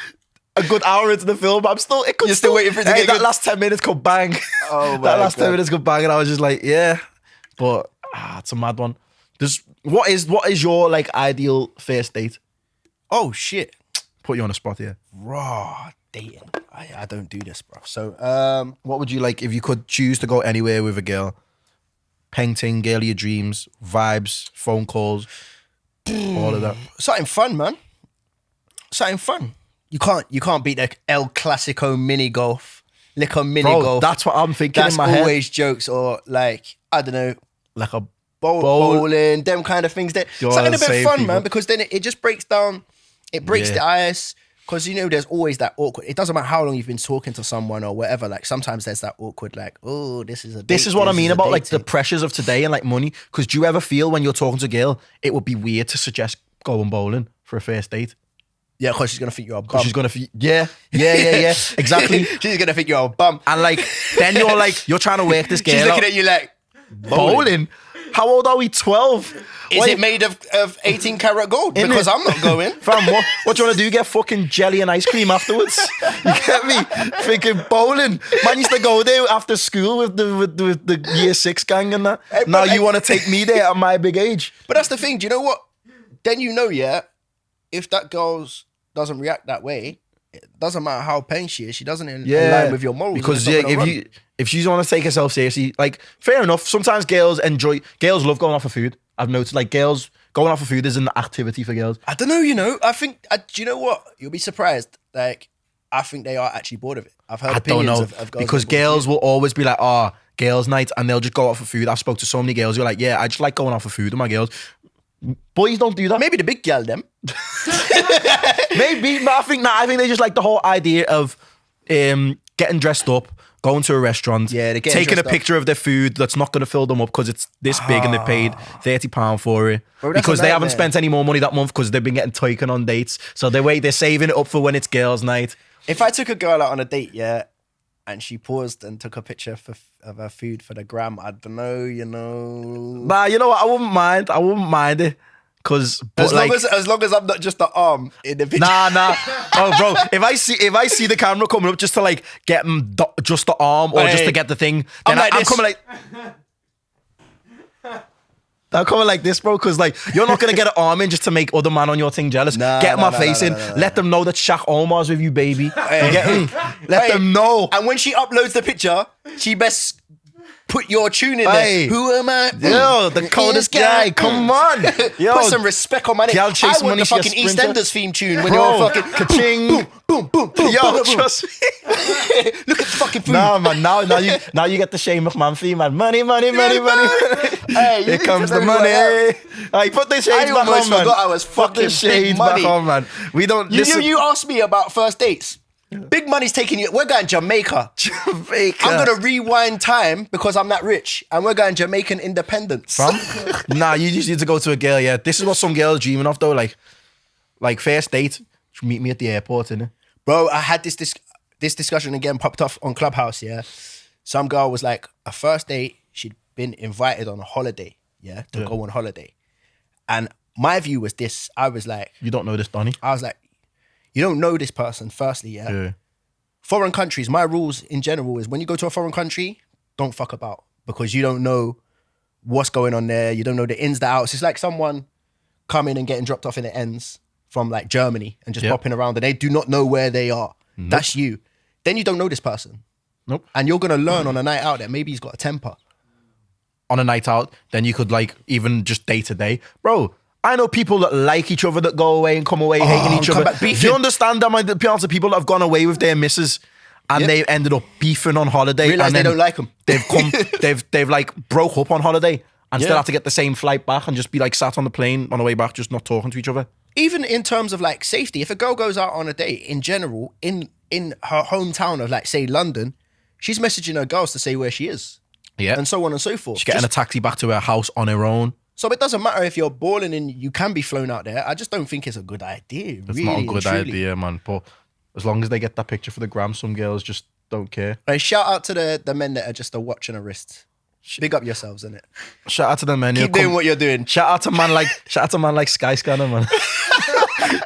a good hour into the film, but you're still waiting for it to get good. That last 10 minutes could bang. Oh my That last 10 minutes could bang, and I was just like, yeah. But it's a mad one. What is your like ideal first date? Oh shit. Put you on the spot here. Raw dating. I don't do this, bro. So what would you like if you could choose to go anywhere with a girl? Painting, girl of your dreams, vibes, phone calls, all of that. Something fun, man. Something fun. you can't beat the El Clasico mini golf, likkle mini Bro, golf. that's what I'm thinking That's in my head. always jokes, or like, I don't know, Like a bowling, them kind of things. Something a bit save fun, people. man, because then it just breaks down, it breaks Yeah. the ice. Because, you know, there's always that awkward, it doesn't matter how long you've been talking to someone or whatever, like sometimes there's that awkward, like, oh, this is a date. This is what I mean a about like the dating. pressures of today and like money. Because do you ever feel when you're talking to a girl, it would be weird to suggest going bowling for a first date? Yeah, because she's going to think you're a bum. Because she's gonna, yeah, exactly. She's going to think you're a bum. And like, then you're trying to work this girl She's looking out. at you like, Bowling? How old are we? 12? Is it made of 18 karat gold? Isn't Because it? I'm not going. Fam, what do you want to do? Get fucking jelly and ice cream afterwards? You get me? Thinking bowling. Man used to go there after school with the year 6 gang and that. Hey, Now but- you want to take me there at my big age? But that's the thing. Do you know what? Then you know, yeah, if that girl doesn't react that way, it doesn't matter how paying she is. She doesn't align with your morals. Because and it's not gonna run. if she's want to take herself seriously, like fair enough. Sometimes girls love going off for food. I've noticed like girls going off for food is an activity for girls. I don't know, you know. I think, do you know what? You'll be surprised. Like, I think they are actually bored of it. I've heard I don't opinions know of girls because that are bored of girls food. will always be like, oh, girls' night, and they'll just go out for food. I've spoke to so many girls who are like, yeah, I just like going out for food with my girls. Boys don't do that. Maybe the big gal, them. Maybe, but I think they just like the whole idea of getting dressed up, going to a restaurant, Yeah, they're getting taking a dressed up. picture of their food that's not going to fill them up because it's this big and they paid £30 for it. Bro, that's because a they haven't nightmare. spent any more money that month because they've been getting taken on dates. So they're saving it up for when it's girls' night. If I took a girl out on a date, yeah, and she paused and took a picture of her food for the gram, I don't know, you know. Nah, you know what? I wouldn't mind it. Cause As long as I'm not just the arm in the picture. Nah. Oh, bro. If I see the camera coming up just to like get just the arm or Hey, just to get the thing, I'm then like I'm this. coming like. I'm coming like this, bro, because like you're not gonna get an arm in just to make other man on your thing jealous. Get my face in. Let them know that Shak Omar's with you, baby. You get me? Let Hey, them know. And when she uploads the picture, she best put your tune in Hey. there. Who am I? Yo, the coldest guy. Come on. Yo, Put some respect on my name. Girl I chase want money, the she a fucking sprinter. EastEnders theme tune when bro, you're fucking ka-ching. boom, boom, boom. Yo, boom, boom. trust me. Look at the fucking food. Nah, man. Now you get the Shane McMahon theme, man. Money. Hey, you Here need comes to the know money. what Hey, put the shades I back almost on, man. forgot I was Put the fucking shades big back money. on, man. We don't listen. You asked me about first dates. Big money's taking you. We're going Jamaica. Jamaica. I'm gonna rewind time because I'm that rich, and we're going Jamaican independence. Fam? Nah, you just need to go to a girl. Yeah, this is what some girls dreaming of though. Like first date, meet me at the airport, innit? Bro, I had this discussion again popped off on Clubhouse. Yeah, some girl was like, a first date. She'd been invited on a holiday. Yeah, to go on holiday, and my view was this. I was like, You don't know this, Donny. I was like, you don't know this person. Firstly, yeah. Foreign countries, my rules in general is when you go to a foreign country, don't fuck about because you don't know what's going on there. You don't know the ins, the outs. It's like someone coming and getting dropped off in the ends from like Germany and just bopping around and they do not know where they are. Nope. That's you. Then you don't know this person. Nope. And you're going to learn on a night out that maybe he's got a temper. On a night out, then you could like even just day to day, bro. I know people that like each other that go away and come away hating each come other. back Do beefing. you understand that my the of people that have gone away with their missus and they ended up beefing on holiday? Realise and they then don't like 'em. They've like broke up on holiday and still Yeah. have to get the same flight back and just be like sat on the plane on the way back, just not talking to each other. Even in terms of like safety, if a girl goes out on a date in general, in her hometown of like say London, she's messaging her girls to say where she is. Yeah. And so on and so forth. She's getting a taxi back to her house on her own. So it doesn't matter if you're balling and you can be flown out there. I just don't think it's a good idea. It's really not a and good truly. idea, man. But as long as they get that picture for the gram, some girls just don't care. Hey, shout out to the men that are just a watch and a wrist. Big up yourselves, innit? Shout out to them, man. Keep doing what you're doing. Shout out to man like Skyscanner, man.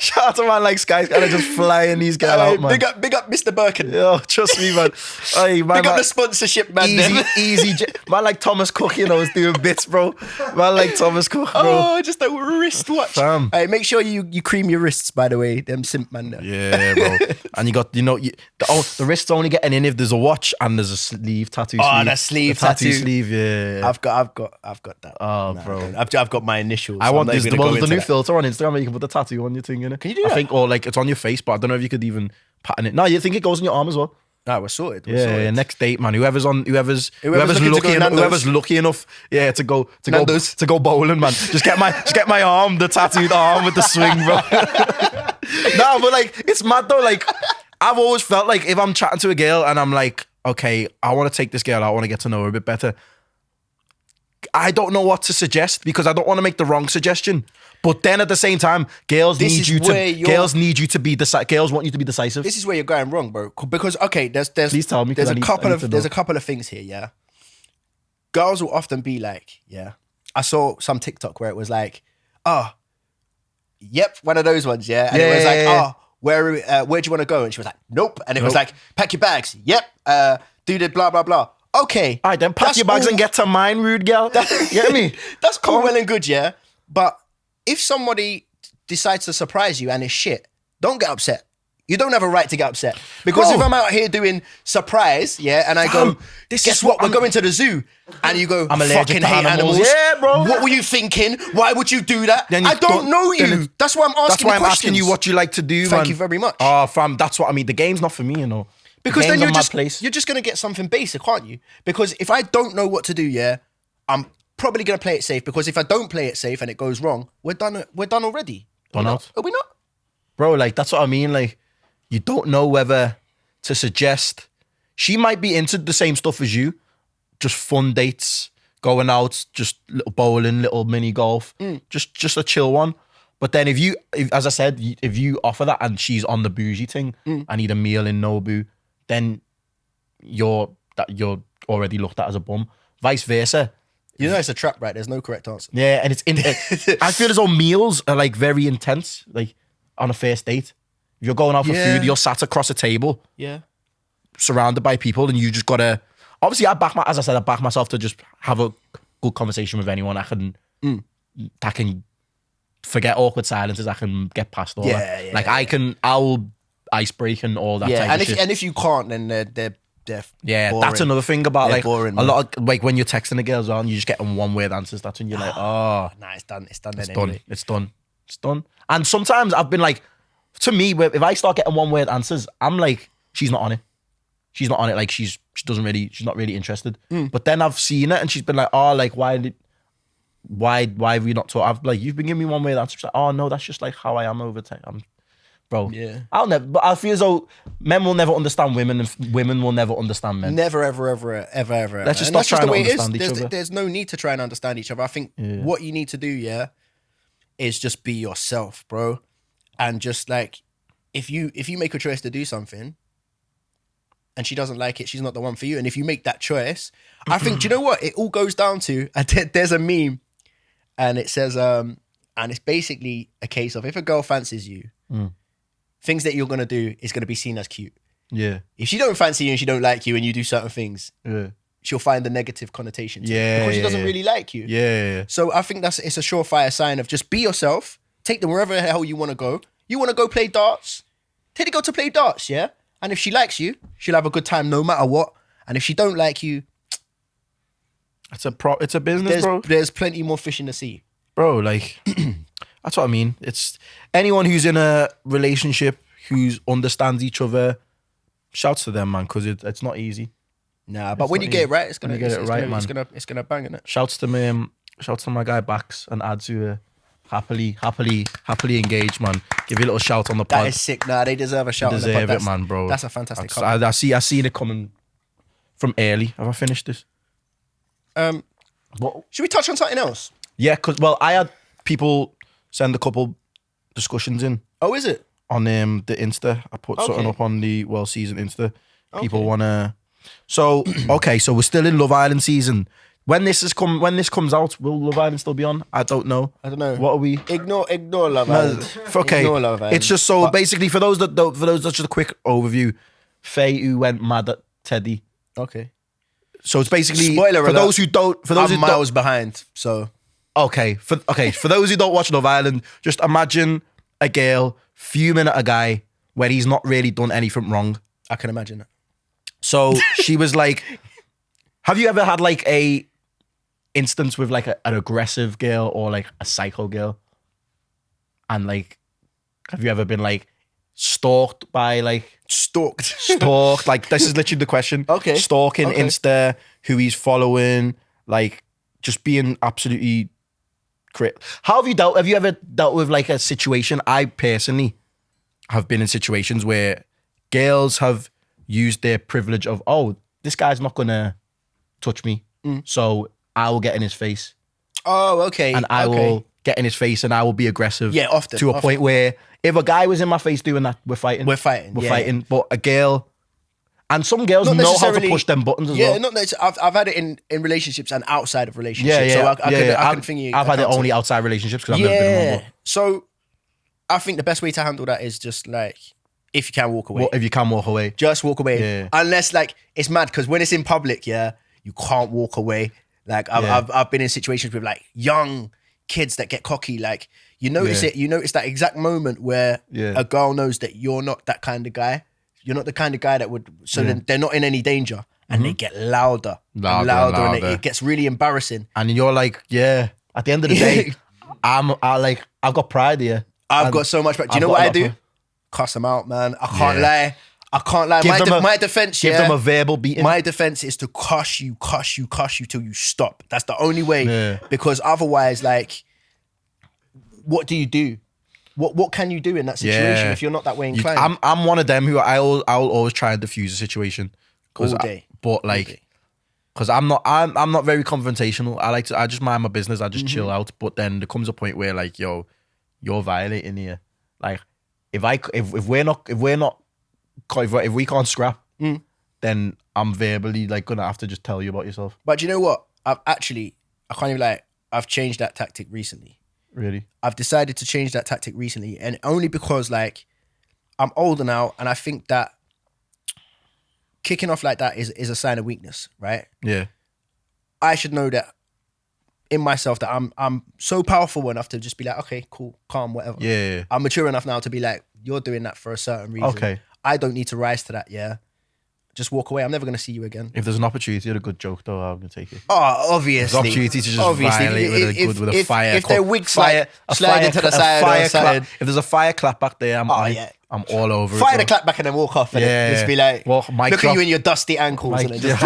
Shout out to man like Skyscanner just flying these guys out, man. Big up Mr. Birkin. Yo, trust me, man. Hey, man, Big up the sponsorship, man. Man like Thomas Cook, you know, is doing bits, bro. Man like Thomas Cook, bro. Oh, just a wristwatch. Fam. Hey, make sure you cream your wrists, by the way. Them simp man. There. Yeah, bro. And you got, the wrist's only getting in if there's a watch and there's a sleeve tattoo. Oh, the sleeve tattoo. sleeve, yeah. I've got that. Oh, bro. I've got my initials. I so want I'm not this. even Well, gonna there's go a new into that. filter on Instagram where you can put the tattoo on your thing. thing in it. Can you do I that? think, or like it's on your face, but I don't know if you could even pattern it. No, you think it goes on your arm as well. Nah, we're sorted. Yeah, next date, man. Whoever's looking to lucky, go Nando's. whoever's lucky enough, to go Nando's. to go bowling, man. Just get my arm, the tattooed arm with the swing, bro. No, but like it's mad though. Like I've always felt like if I'm chatting to a girl and I'm like, okay, I want to take this girl out, I want to get to know her a bit better. I don't know what to suggest because I don't want to make the wrong suggestion. But then at the same time, girls need you to be decisive. Girls want you to be decisive. This is where you're going wrong, bro. Because okay, there's Please tell me, there's 'cause there's a couple of things here, yeah. Girls will often be like, yeah. I saw some TikTok where it was like, yep, one of those ones, yeah. And it was like, where do you want to go? And she was like, nope. And it was like, pack your bags. Yep. Do the blah blah blah. Okay. All right, then pack your bags and get to mine, rude girl. Get me? That's cool, well and good, yeah. But if somebody decides to surprise you and it's shit, don't get upset. You don't have a right to get upset. Because if I'm out here doing surprise, and I go, guess what? We're going to the zoo. And you go, I'm allergic fucking to hate animals. animals. Yeah, bro. What were you thinking? Why would you do that? Then you I don't know you. That's why I'm asking That's why I'm questions. asking you what you like to do, man. Thank you very much. Oh, fam, that's what I mean. The game's not for me, you know. Because then you're just place. you're just gonna get something basic, aren't you? Because if I don't know what to do, I'm probably gonna play it safe. Because if I don't play it safe and it goes wrong, we're done. We're done already. Done out. Are we not? Bro, like that's what I mean. Like you don't know whether to suggest. She might be into the same stuff as you, just fun dates, going out, just little bowling, little mini golf, just a chill one. But then if as I said, if you offer that and she's on the bougie thing, I need a meal in Nobu, then you're already looked at as a bum. Vice versa. You know it's a trap, right? There's no correct answer. Yeah, and I feel as though meals are like very intense, like on a first date. If you're going out for food, you're sat across a table, surrounded by people, and you just gotta. Obviously, I back myself to just have a good conversation with anyone. I can forget awkward silences. I can get past all that. I'll ice break and all that. Type of shit. And if you can't, then they're boring. That's another thing about They're like boring, a lot of like when you're texting the girls on, you just getting one word answers. That's when you're like, nah, it's done. It's done. And sometimes I've been like, to me, if I start getting one word answers, I'm like, she's not on it. She's not on it. Like she's not really interested. But then I've seen it and she's been like, why have you not talked? I've like, you've been giving me one word answer. She's like, oh no, that's just like how I am over time. Bro, but I feel as though men will never understand women and women will never understand men. Never, ever. Let's just stop trying to understand each other. There's no need to try and understand each other. I think what you need to do, is just be yourself, bro. And just like, if you make a choice to do something and she doesn't like it, she's not the one for you. And if you make that choice, I think, do you know what? It all goes down to, there's a meme and it says, and it's basically a case of if a girl fancies you, things that you're going to do is going to be seen as cute. Yeah. If she don't fancy you and she don't like you and you do certain things, she'll find the negative connotation to it because she doesn't really like you. Yeah. So I think it's a surefire sign of just be yourself. Take them wherever the hell you want to go. You want to go play darts? Take the girl to play darts, yeah? And if she likes you, she'll have a good time no matter what. And if she don't like you, it's a business, bro. There's plenty more fish in the sea. Bro, like, that's what I mean. It's anyone who's in a relationship, who understands each other, shouts to them, man, because it's not easy. Nah, but when you get it right, it's gonna get it right, man. It's gonna bang, innit? Shouts to me, shouts to my guy Bax and Ads who are happily engaged, man. Give you a little shout on the pod. That is sick. Nah, they deserve a shout. They deserve it, man, bro. That's a fantastic. I seen it coming from early. Have I finished this? Should we touch on something else? Yeah, because I had people send a couple discussions in. Oh, is it? On the Insta. I put something up on the Well Season Insta. People wanna. So so we're still in Love Island season. When this comes out, will Love Island still be on? I don't know. What are we? Ignore Love Island. Okay. Ignore Love Island. It's just so basically for those that's just a quick overview. Faye who went mad at Teddy. Okay. So it's basically spoiler for alert. those who don't. For those I'm who miles behind. So for those who don't watch Love Island, just imagine a girl fuming at a guy where he's not really done anything wrong. I can imagine that. So she was like, have you ever had like a instance with like an aggressive girl or like a psycho girl? And like Have you ever been like stalked by like stalked? Like this is literally the question. Okay. Stalking Insta, who he's following, like just being absolutely crit. Have you ever dealt with like a situation? I personally have been in situations where girls have used their privilege of, oh, this guy's not gonna touch me, so I will get in his face. Oh, okay. And I will get in his face and I will be aggressive. Yeah, often. To a point where if a guy was in my face doing that, we're fighting. We're fighting. But a girl, and some girls know how to push them buttons as well. Yeah, not necessarily. I've had it in relationships and outside of relationships. So I can think you. I've had it only outside relationships because I've never been in one. So I think the best way to handle that is just like, if you can walk away. Well, if you can walk away. Just walk away. Yeah. Unless like, it's mad because when it's in public, you can't walk away. Like I've been in situations with like young kids that get cocky. Like you notice it. You notice that exact moment where a girl knows that you're not that kind of guy. You're not the kind of guy that would. So then they're not in any danger, and they get louder, and it gets really embarrassing. And you're like, At the end of the day, I've got pride here. I've got so much pride. Do you know what I do? Cuss them out, man. I can't lie. My defense, give them a verbal beating. My defense is to cuss you till you stop. That's the only way. Because otherwise, like, what do you do? What can you do in that situation if you're not that way inclined? I'm one of them who I'll always try and diffuse a situation. All day. Because I'm not very confrontational. I just mind my business. I just chill out. But then there comes a point where like, yo, you're violating here. Like, if we can't scrap, then I'm verbally like gonna have to just tell you about yourself. But you know what? I can't even lie. I've changed that tactic recently. Really? I've decided to change that tactic recently, and only because like I'm older now, and I think that kicking off like that is a sign of weakness, right? Yeah. I should know that in myself that I'm so powerful enough to just be like, okay, cool, calm, whatever. Yeah. I'm mature enough now to be like, you're doing that for a certain reason. Okay. I don't need to rise to that, Just walk away. I'm never going to see you again. If there's an opportunity at a good joke, though, I'm going to take it. Oh, obviously. There's an opportunity to just violate with a fire. If their wig slide into the side. If there's a fire clap back there, I'm all over Fire it. the clap back and then walk off. And just be like, look at you in your dusty ankles. And just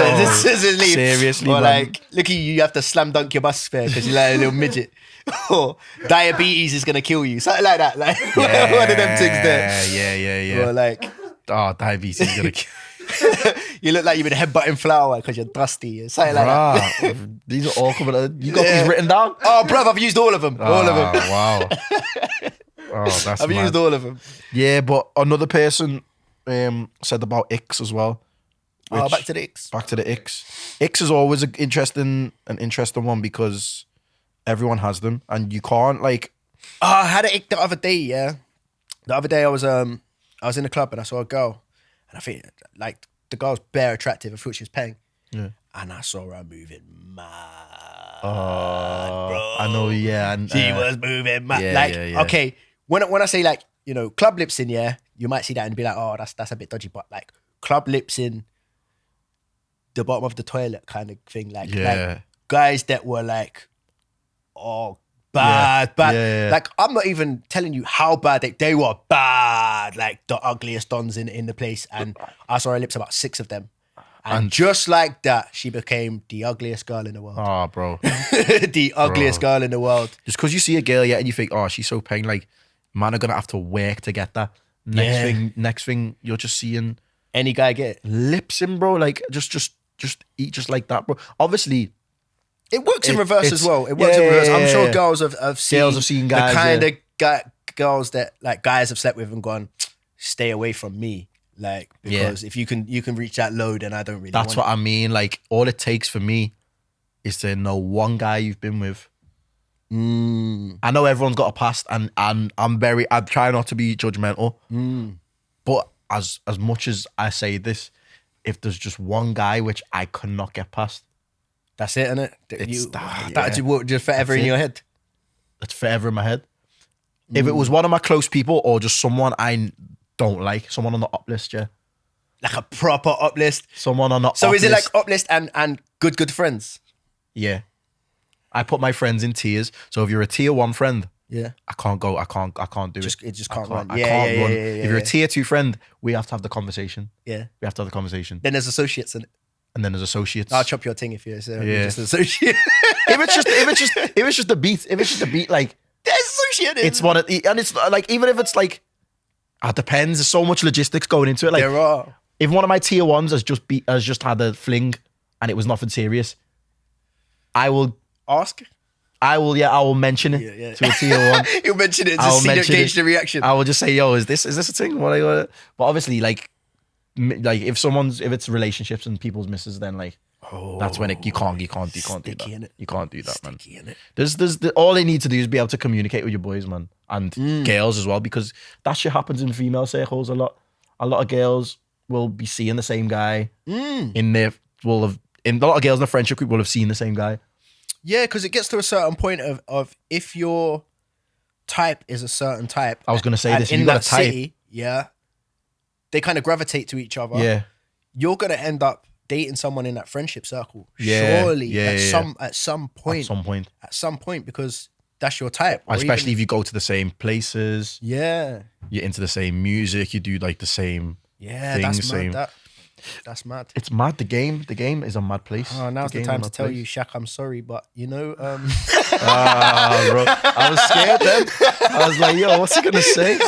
leave. Seriously, or like, look at you have to slam dunk your bus fare because you're like a little midget. Or diabetes is going to kill you. Something like that. Like one of them things there. Yeah. Or like, diabetes is going to kill you look like you've been headbutting flour because you're dusty. Something like that. These are all coming. You got these written down? Oh, bruv, I've used all of them. All of them. Wow. Oh, that's I've used all of them. Yeah, but another person said about icks as well. Back to the icks. Back to the icks. Icks is always an interesting one because everyone has them, and you can't like. I had an ick the other day. Yeah, the other day I was in a club and I saw a girl, and I think like the girl's bare attractive. I thought she was paying. Yeah. And I saw her moving mad. Oh, bro. I know. Yeah, and she was moving mad. Okay. When I say like, club lips in, you might see that and be like, oh, that's a bit dodgy. But like club lips in the bottom of the toilet kind of thing. Like guys that were like, oh, bad. Yeah. Like I'm not even telling you how bad they were bad. Like the ugliest dons in the place. And I saw her lips, about 6 of them. And just like that, she became the ugliest girl in the world. Oh, bro. The ugliest girl in the world. Just because you see a girl, and you think, oh, she's so paying, like, man are going to have to work to get that. Next thing, you're just seeing... Any guy get it. Lips in, bro. Like, just eat just like that, bro. Obviously... It works in reverse as well. It works in reverse. I'm sure girls have seen guys, the kind of girls that, like, guys have slept with and gone, stay away from me. Like, because if you can reach that low, then I don't really That's what I mean. Like, all it takes for me is to know one guy you've been with. I know everyone's got a past, and I try not to be judgmental. But as much as I say this, if there's just one guy which I could not get past, that's it, innit? That's just forever in your head. It's forever in my head. If it was one of my close people or just someone I don't like, someone on the up list, like a proper up list. Someone on the so up is it like up list and good friends? Yeah, I put my friends in tiers. So if you're a tier 1 friend, Yeah. I can't go. I can't do it. It just can't run. I can't run. Yeah, If you're a tier 2 friend, we have to have the conversation. Yeah. We have to have the conversation. Then there's associates in it. And then there's associates. I'll chop your thing if you're just an associate. if it's just the beat, like They're associated. it's one of, and it's like, even if it's like, it depends. There's so much logistics going into it. Like, There are. if one of my tier 1s has just had a fling and it was nothing serious, I will Ask. I will mention it to a tier 1. You'll mention it I'll to see mention gauge it. the reaction. I will just say, yo, is this a thing? What I but obviously, like if it's relationships and people's misses, then like that's when you can't do that. You can't do that, man. There's all they need to do is be able to communicate with your boys, man, and girls as well, because that shit happens in female circles a lot. A lot of girls will be seeing the same guy a lot of girls in the friendship group will have seen the same guy. Yeah, because it gets to a certain point of if your type is a certain type. I was going to say and this. in You got that a type. city, yeah, they kind of gravitate to each other. Yeah. You're gonna end up dating someone in that friendship circle. Yeah, Surely, at some point, because that's your type. Or Especially even, if you go to the same places, yeah, you're into the same music, you do like the same things. That's mad. It's mad. The game is a mad place. Oh, now's the game's time a to mad tell place. you, Shak, I'm sorry, but Bro, I was scared then. I was like, yo, what's he gonna say?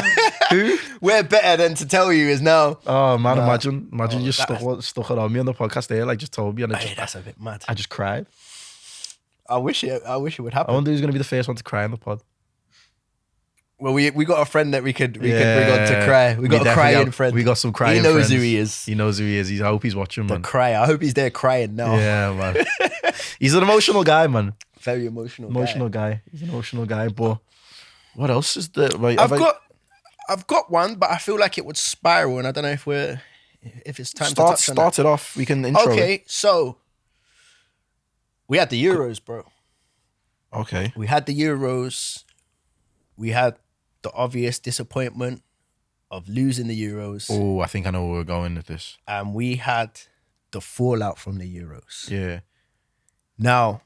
Who? we're better than to tell you is now. Oh man, imagine you stuck it on me on the podcast there, like just told me, and That's a bit mad. I just cried. I wish it would I happen. wonder who's gonna be the first one to cry in the pod. Well, we got a friend that we could bring on to cry. We got a definitely crying have- friend. We got some crying He knows friends. who he is. He knows who he is. I hope he's watching, The man. crier. I hope he's there crying now. Yeah, man. He's an emotional guy, man. Very emotional. Guy. He's an emotional guy. But what else is there? Right, I've got one, but I feel like it would spiral, and I don't know if it's time to touch on start it off. We can intro. Okay, so we had the Euros, bro. Okay. We had the Euros. We had the obvious disappointment of losing the Euros, Oh, I think I know where we're going with this. and we had the fallout from the Euros. Yeah. Now,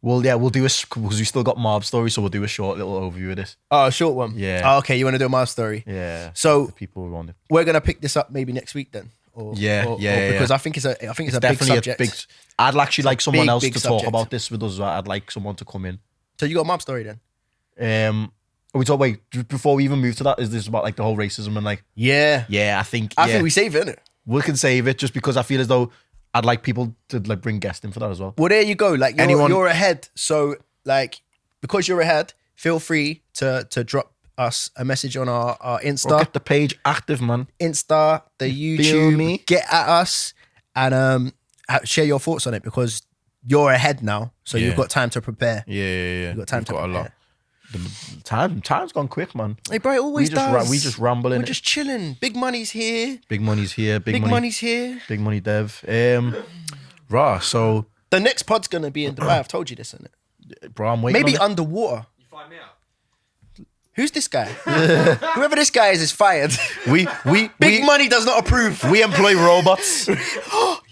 Well, yeah, we'll do because we still got Marbs story, so we'll do a short little overview of this. oh, a short one. Yeah. Oh, okay, you want to do my story? Yeah. So the people who want it. we're gonna pick this up maybe next week then. Or, Yeah, because I think it's a big subject. I'd actually like someone else big to subject. talk about this with us. I'd like someone to come in. So you got a mob story then? Wait, before we even move to that, is this about like the whole racism and like? Yeah. Yeah, I think we save it, innit? we can save it just because I feel as though I'd like people to like bring guests in for that as well. Well, there you go. Like you're ahead. So like because you're ahead, feel free to drop us a message on our Insta. Or get the page active, man. Insta, the feel YouTube. me? Get at us and share your thoughts on it because you're ahead now. So Yeah. you've got time to prepare. Yeah. You've got time We've to got prepare. a lot. Time's gone quick, man. Hey, bro, it always does. We just ramble in We're it. just chilling. Big money's here. Big money's here. Big money's here. Big money, Dev. So, The next pod's gonna be in Dubai. I've told you this, isn't it? bro, I'm waiting. Maybe on underwater. You find me out. Who's this guy? Whoever this guy is fired. Big money does not approve. We employ robots.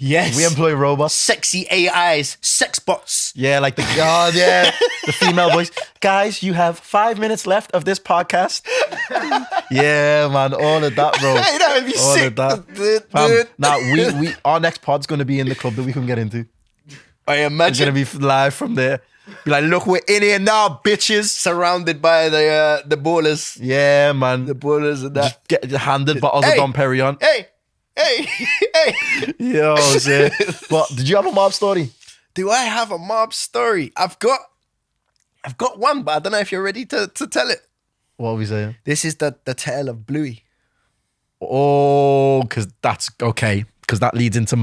Yes. We employ robots. Sexy AIs, sex bots. Yeah, like the the female voice. Guys, you have 5 minutes left of this podcast. Yeah, man, all of that, bro. Hey, that would be All sick. of that. Fam, now we our next pod's gonna be in the club that we can get into. I It's imagine gonna be live from there. Be like, look, we're in here now, bitches. surrounded by the ballers, Yeah, man. the ballers and that. Just get handed bottles of Hey. Dom Perignon. Hey, hey. Yo, shit. But did you have a mob story? Do I have a mob story? I've got one, but I don't know if you're ready to tell it. What were we saying? This is the tale of Bluey. Oh, because that's okay. Because that leads into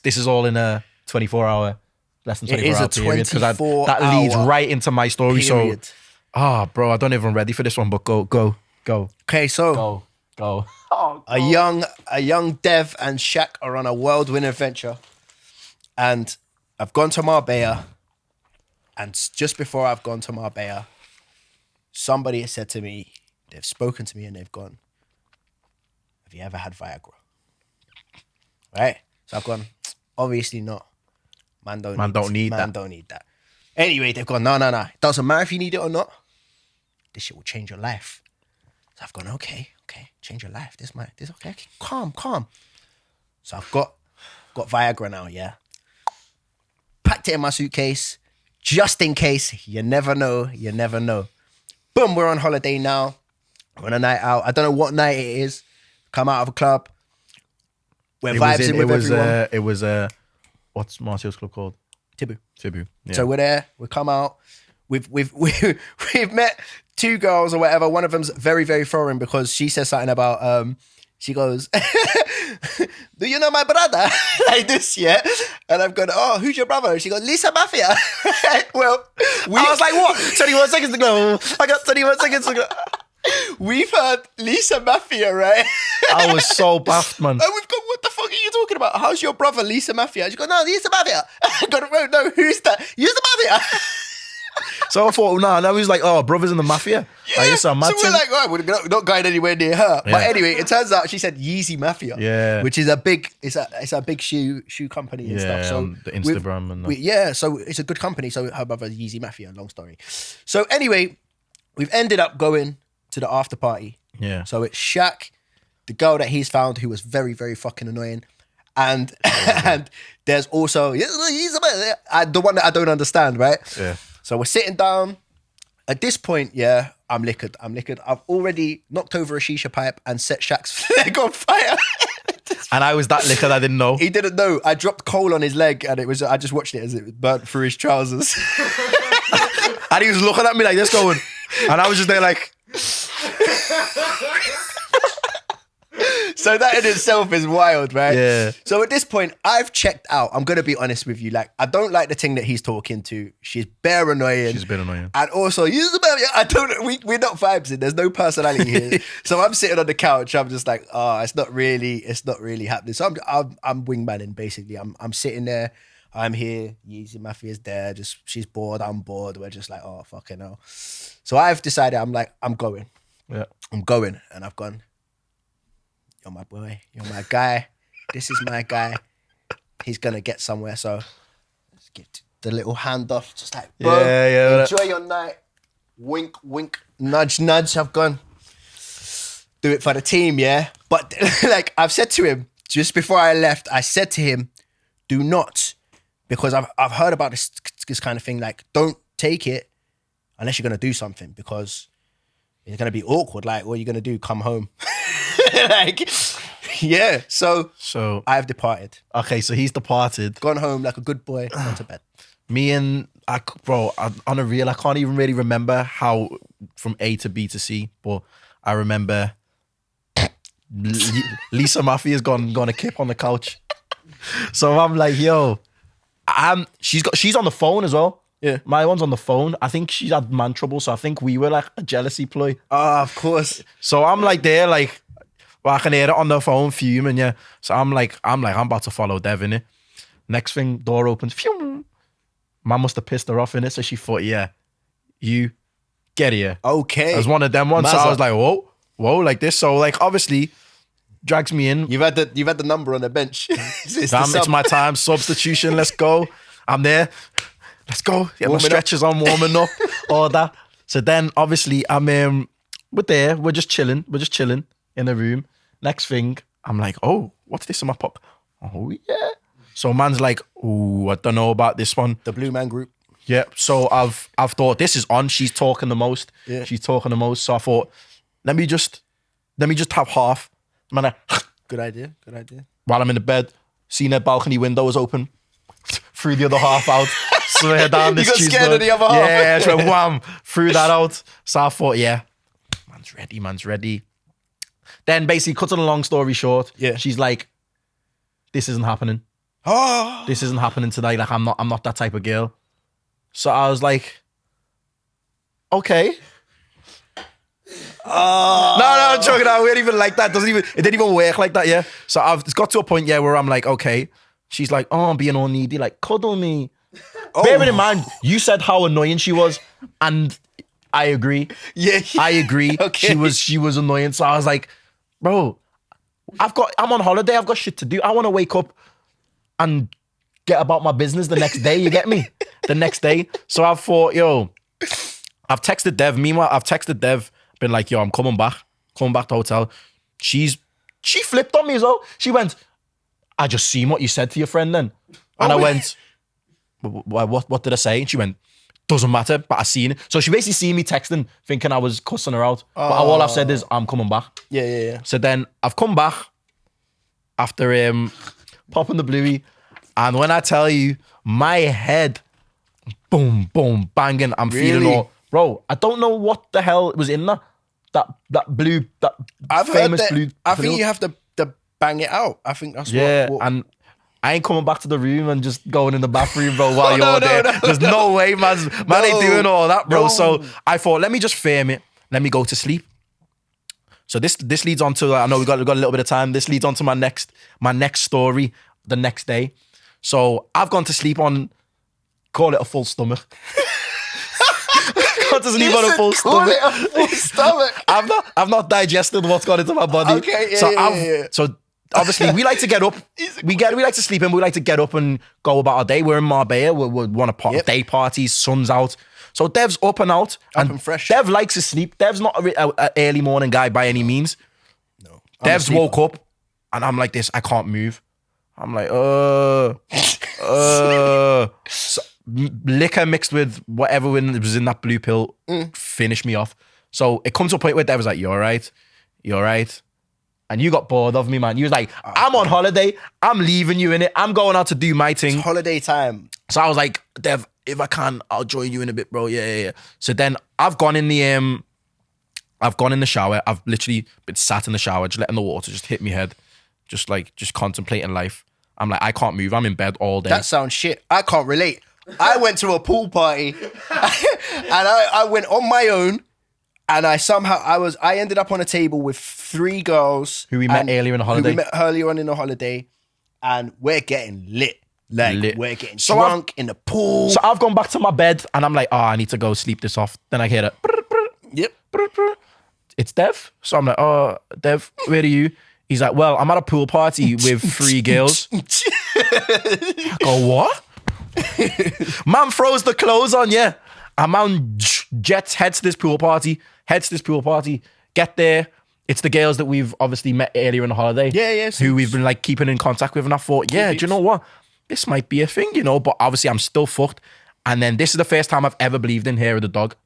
this is all in a 24-hour, less than 24 is hour a period. 'Cause 24 that leads hour right into my story. Period. So, bro, I don't even ready for this one, but go. Okay, so Go. a young Dev and Shak are on a whirlwind adventure, and I've gone to Marbella, and just before I've gone to Marbella, somebody has said to me, they've spoken to me and they've gone, have you ever had Viagra? Right? So I've gone, obviously not. Man don't need that. Anyway, they've gone, no. It doesn't matter if you need it or not. this shit will change your life. So I've gone, okay, change your life. This okay, calm. So I've got Viagra now, yeah. Packed it in my suitcase, just in case. You never know. Boom, we're on holiday now. We're on a night out. I don't know what night it is. Come out of a club. We're vibing with everyone. It was what's Martial's club called? Tibu. Yeah. So we're there. We come out. We've met 2 girls or whatever. One of them's very, very foreign because she says something about she goes, do you know my brother? Like this, yeah. And I've gone, oh, who's your brother? And she goes, Lisa Mafia. Well, I was like, what? 21 seconds ago. I got 21 seconds ago. We've heard Lisa Mafia, right? I was so baffed, man. And we've got, what the fuck are you talking about? How's your brother, Lisa Mafia? She goes, no, Lisa Mafia. I go, no, who's that? Use the Mafia. So I thought, now he's like, oh, brothers in the mafia. Yeah. So we're like, oh, we're not going anywhere near her. Yeah. But anyway, it turns out she said Yeezy Mafia. Yeah. Which is a big shoe company and stuff. So the Instagram and that. So it's a good company. So her brother's Yeezy Mafia, long story. So anyway, we've ended up going to the after party. Yeah. So it's Shak, the girl that he's found who was very, very fucking annoying. And and there's also the one that I don't understand, right? Yeah. So we're sitting down. At this point, yeah, I'm liquored. I've already knocked over a shisha pipe and set Shaq's leg on fire. And I was that liquored, I didn't know. He didn't know. I dropped coal on his leg and I just watched it as it burnt through his trousers. And he was looking at me like this going, and I was just there like... So that in itself is wild, right? Yeah. So at this point, I've checked out. I'm going to be honest with you. Like, I don't like the thing that he's talking to. She's bare annoying. She's been annoying. And also, we're not vibes in. There's no personality here. So I'm sitting on the couch. I'm just like, it's not really happening. So I'm wingmanning, basically. I'm sitting there. I'm here. Yeezy Mafia's there. She's bored. I'm bored. We're just like, oh, fucking hell. So I've decided, I'm going. Yeah. I'm going. And I've gone, you're my boy. You're my guy. This is my guy. He's going to get somewhere. So let's get the little hand off. Just like, bro, enjoy your night. Wink, wink, nudge, nudge. I've gone, do it for the team, yeah? But like I've said to him, just before I left, I said to him, do not, because I've heard about this kind of thing, like don't take it unless you're going to do something, because it's going to be awkward. Like, what are you going to do? Come home. Like, yeah. So I've departed. Okay, so he's departed. Gone home like a good boy, gone to bed. Me and, on a real, I can't even really remember how from A to B to C, but I remember Lisa Mafia's gone a kip on the couch. So I'm like, yo, she's on the phone as well. Yeah. My one's on the phone. I think she had man trouble, so I think we were like a jealousy ploy. Oh, of course. So I'm like there, like, well, I can hear it on the phone fuming, yeah. So I'm about to follow Devon, eh? Next thing, door opens, phew. Man must have pissed her off in it, so she thought, yeah, you get here. Okay. It was one of them ones. So I was like, whoa, like this. So like obviously drags me in. You've had the number on the bench. It's my time. Substitution. Let's go. I'm there. Let's go. Get my stretchers on, warming up, all that. So then obviously we're there. We're just chilling in the room. Next thing, I'm like, oh, what's this in my pocket? Oh yeah. So man's like, oh, I don't know about this one. The Blue Man Group. Yeah. So I've thought this is on. She's talking the most. Yeah. She's talking the most. So I thought, let me just have half. Man, Good idea. While I'm in the bed, seeing her balcony window was open. Threw the other half out. Swear down this. You got scared of the other half. Yeah, just went wham. Threw that out. So I thought, yeah, man's ready. Then basically, cutting a long story short, yeah, she's like, this isn't happening. Oh, this isn't happening today. Like I'm not that type of girl. So I was like, okay. No, I'm joking. We ain't even like that. It didn't even work like that. Yeah. So it's got to a point, yeah, where I'm like, okay. She's like, oh, I'm being all needy. Like, cuddle me. Oh. Bearing in mind, you said how annoying she was, and I agree. Yeah. I agree. Okay. She was annoying. So I was like, bro, I'm on holiday. I've got shit to do. I want to wake up and get about my business the next day. You get me? The next day. So I thought, yo, I've texted Dev. Meanwhile, I've texted Dev, been like, yo, I'm coming back to the hotel. She flipped on me as well. She went, I just seen what you said to your friend then. And I went, what did I say? And she went, doesn't matter, but I seen it. So she basically seen me texting, thinking I was cussing her out. But all I've said is, I'm coming back. Yeah. So then I've come back after popping the bluey. And when I tell you, my head, boom, boom, banging. I'm feeling all, bro, I don't know what the hell was in there. That blue, that famous blue. I think you have to bang it out. I think that's what. And I ain't coming back to the room and just going in the bathroom, bro, while you're there. There's no way, man ain't doing all that, bro. So I thought, let me just firm it. Let me go to sleep. So this leads on to, I know we got a little bit of time. This leads on to my next story the next day. So I've gone to sleep on, call it a full stomach. Gone to sleep on a full stomach. Call it a full stomach. I've not digested what's gone into my body. Okay, So obviously we like to get up. We like to sleep and we like to get up and go about our day. We're in Marbella. We want to day parties. Sun's out. So Dev's up and out. And fresh. Dev likes to sleep. Dev's not an early morning guy by any means. No. Dev's woke up and I'm like this. I can't move. I'm like, so, liquor mixed with whatever was in that blue pill finished me off. So it comes to a point where Dev was like, you all right? You all right? And you got bored of me, man. You was like, I'm on holiday. I'm leaving you in it. I'm going out to do my thing. It's holiday time. So I was like, Dev, if I can, I'll join you in a bit, bro. Yeah. So then I've gone in the shower. I've literally been sat in the shower, just letting the water just hit me head. Just contemplating life. I'm like, I can't move. I'm in bed all day. That sounds shit. I can't relate. I went to a pool party and I went on my own and I ended up on a table with 3 girls. Who we met earlier in the holiday. Who we met earlier on in the holiday and we're getting lit. We're getting drunk in the pool. So I've gone back to my bed and I'm like, I need to go sleep this off. Then I hear it. Yep. It's Dev. So I'm like, Dev, where are you? He's like, well, I'm at a pool party with 3 girls. I go, what? Man throws the clothes on, yeah. And man heads to this pool party. Get there. It's the girls that we've obviously met earlier in the holiday. Yeah. Who we've been like keeping in contact with. And I thought, do you know what? This might be a thing, but obviously I'm still fucked. And then this is the first time I've ever believed in Hair of the Dog.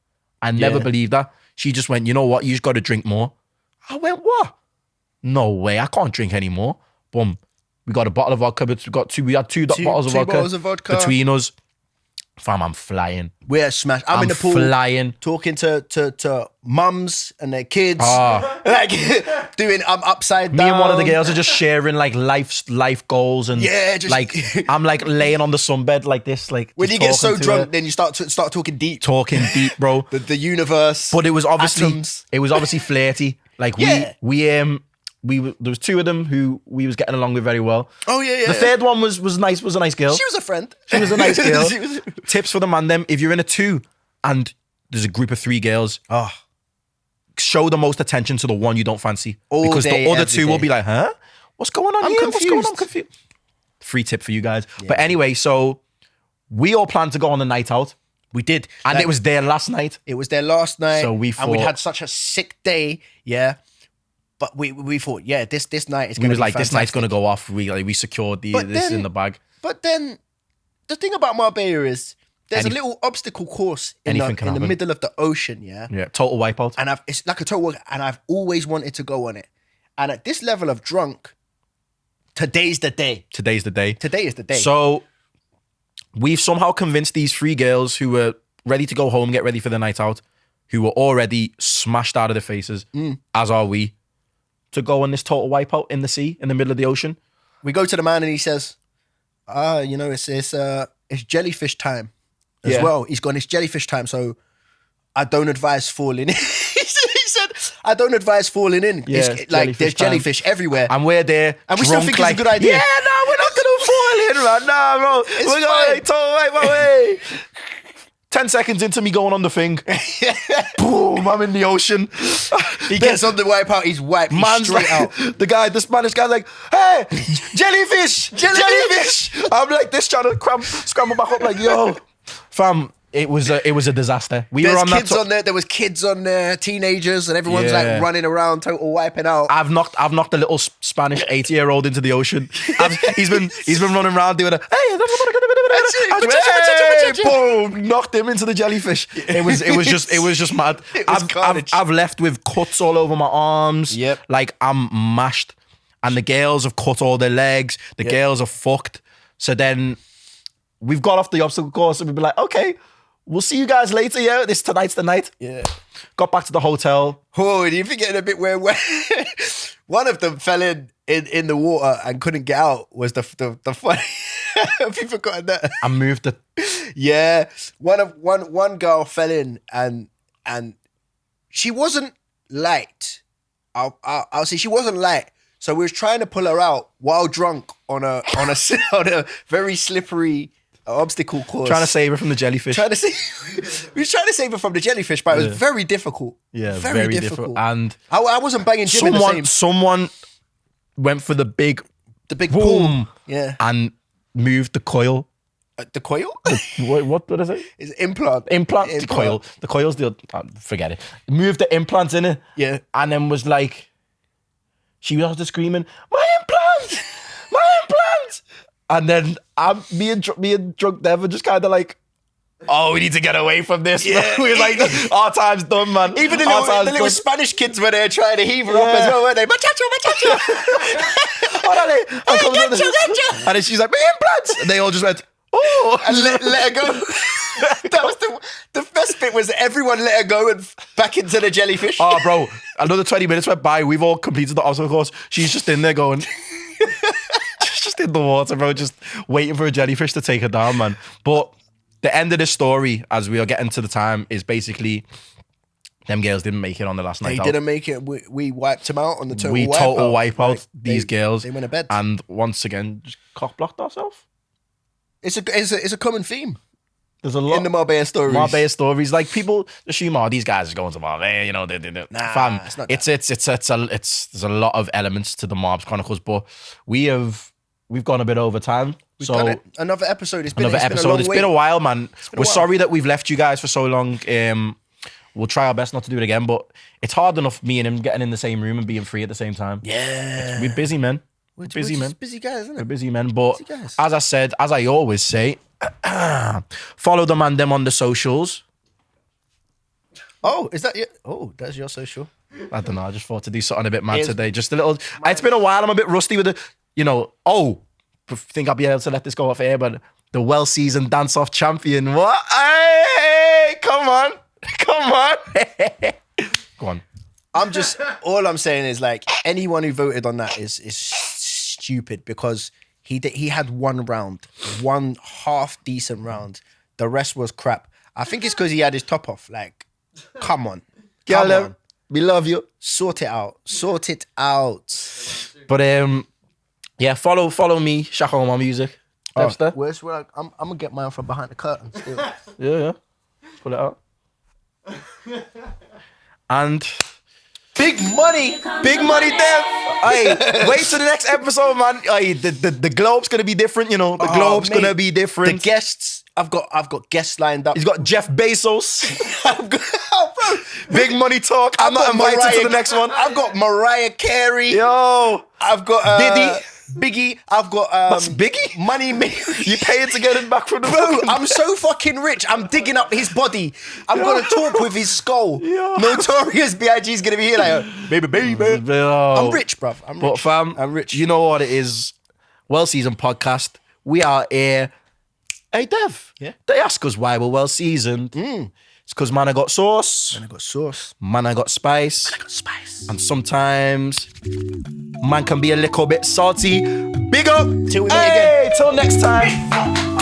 I never believed that. She just went, you know what? You just got to drink more. I went, what? No way. I can't drink anymore. Boom. We got a bottle of vodka. We had two bottles of vodka between us. Fam, I'm flying. We're smashed. I'm in the pool. Flying. Talking to mums and their kids. Like I'm upside down. Me and one of the girls are just sharing like life goals and I'm like laying on the sunbed like this. Like when you get so drunk, then you start talking deep. Talking deep, bro. the universe. But it was obviously atoms. flirty. Like there was 2 of them who we was getting along with very well. Oh yeah. The third one was nice. Was a nice girl. She was a friend. She was a nice girl. Tips for the mandem: if you're in a 2 and there's a group of 3 girls, show the most attention to the one you don't fancy, because the other 2 will be like, huh? What's going on here? Confused. What's going on? I'm confused. Free tip for you guys. Yeah. But anyway, so we all planned to go on the night out. We did, and it was their last night. It was their last night. So we'd had such a sick day. Yeah. But we thought, this night is going to be fantastic. This night's going to go off. We secured this in the bag. But then the thing about Marbella is there's a little obstacle course in the middle of the ocean, yeah? Yeah, total wipeout. And it's like a total wipeout, and I've always wanted to go on it. And at this level of drunk, today's the day. Today is the day. So we've somehow convinced these 3 girls who were ready to go home, get ready for the night out, who were already smashed out of their faces, as are we, to go on this total wipeout in the sea, in the middle of the ocean. We go to the man and he says, it's jellyfish time as well. He's gone, it's jellyfish time, so I don't advise falling in. He said, I don't advise falling in. Yeah, there's jellyfish everywhere. And we're there. And we still think it's a good idea. Yeah, no, we're not going to fall in, man. Nah, bro. We're going to total wipeout way. 10 seconds into me going on the thing. Boom, I'm in the ocean. He gets on the wipeout, he's wiped. He's straight out. The Spanish guy's like, hey, jellyfish. I'm like this trying to scramble back up like, yo. Fam, It was a disaster. We There's were on kids that. on there. There was kids on there, teenagers, and everyone's Yeah. like running around, total wiping out. I've knocked a little Spanish 80-year-old into the ocean. He's been running around doing boom, knocked him into the jellyfish. It was just mad. I've left with cuts all over my arms. Yep. Like I'm mashed, and the girls have cut all their legs. The girls are fucked. So then we've got off the obstacle course and we've been like, okay, we'll see you guys later. Yeah, tonight's the night. Yeah. Got back to the hotel. Oh, you're forgetting a bit where one of them fell in the water and couldn't get out. Was the funny? Have you forgotten that? I moved the. Yeah, one girl fell in and she wasn't light. I'll say she wasn't light. So we was trying to pull her out while drunk on a very slippery obstacle course. Trying to save her from the jellyfish. We was trying to save her from the jellyfish, but it was very difficult. Yeah, very difficult. And I wasn't banging Jim in the same. Someone went for the big Boom. boom. Yeah. And moved the coil. The coil? What is it? It's implant. The coil. The coil's the forget it. Moved the implants in it. Yeah. And then was like, she was just screaming, my implant! My implant! And then me and drunk Devon just kind of like, oh, we need to get away from this. Yeah. We were like, our time's done, man. Even the little Spanish kids were there trying to heave her up as well, weren't they? Muchacho! And then she's like, my implants! And they all just went, oh. And let her go. That was the best bit was everyone let her go and back into the jellyfish. Oh, bro, another 20 minutes went by. We've all completed the obstacle course. She's just in there going, she's just in the water, bro, just waiting for a jellyfish to take her down, man. But the end of this story, as we are getting to the time, is basically them girls didn't make it on the last night out. They didn't make it. We wiped them out on the total We wipe total out. wipe out Like, these girls. They went to bed. And once again, just cock blocked ourselves. It's a common theme There's a lot in the Marbella stories. Marbella stories. Like people assume, oh, these guys are going to Marbella, you know. Nah, fam, it's not it's there's a lot of elements to the Marbs Chronicles, but we've gone a bit over time. We've done it. Another episode. It's been a while, man. We're while. sorry that we've left you guys for so long. We'll try our best not to do it again, but it's hard enough me and him getting in the same room and being free at the same time. Yeah. We're busy, man. We're busy, man. Busy guys, isn't We're it? busy, man. But Busy guys. as I said, as I always say, follow the mandem on the socials. Oh, is that your? Oh, that's your social. I don't know. I just thought to do something a bit mad today. Just a little. It's been a while. I'm a bit rusty with the, think I'll be able to let this go off air, but the well-seasoned dance-off champion. What? Hey, come on. Go on. All I'm saying is like anyone who voted on that is stupid because he had one half decent round. The rest was crap. I think it's because he had his top off. Like, come on. We love you. Sort it out. But yeah, follow me, Shak Omar music. Devster. Where's where I'm gonna get mine from behind the curtain still. Yeah. Pull it out. And Big money, Dev. Hey, wait till the next episode, man. Hey, the globe's gonna be different, you know. The globe's mate. gonna be different. The guests, I've got guests lined up. He's got Jeff Bezos. Bro, Big money talk. I'm not invited to the next one. I've got Mariah Carey. Yo, I've got Diddy. Biggie. I've got That's Biggie? Money. You paying to get it back from the Bro, I'm so fucking rich. I'm digging up his body. I'm gonna talk with his skull. Yo. Notorious B.I.G. is gonna be here like, baby. Yo. I'm rich, bruv. But fam, I'm rich. You know what it is? Well seasoned podcast. We are here. Hey Dev. Yeah? They ask us why we're well seasoned. It's because man, I got sauce. I got sauce. Man, I got spice. Spice. And sometimes man can be a little bit salty. Big up. Till we meet Hey, again. till next time.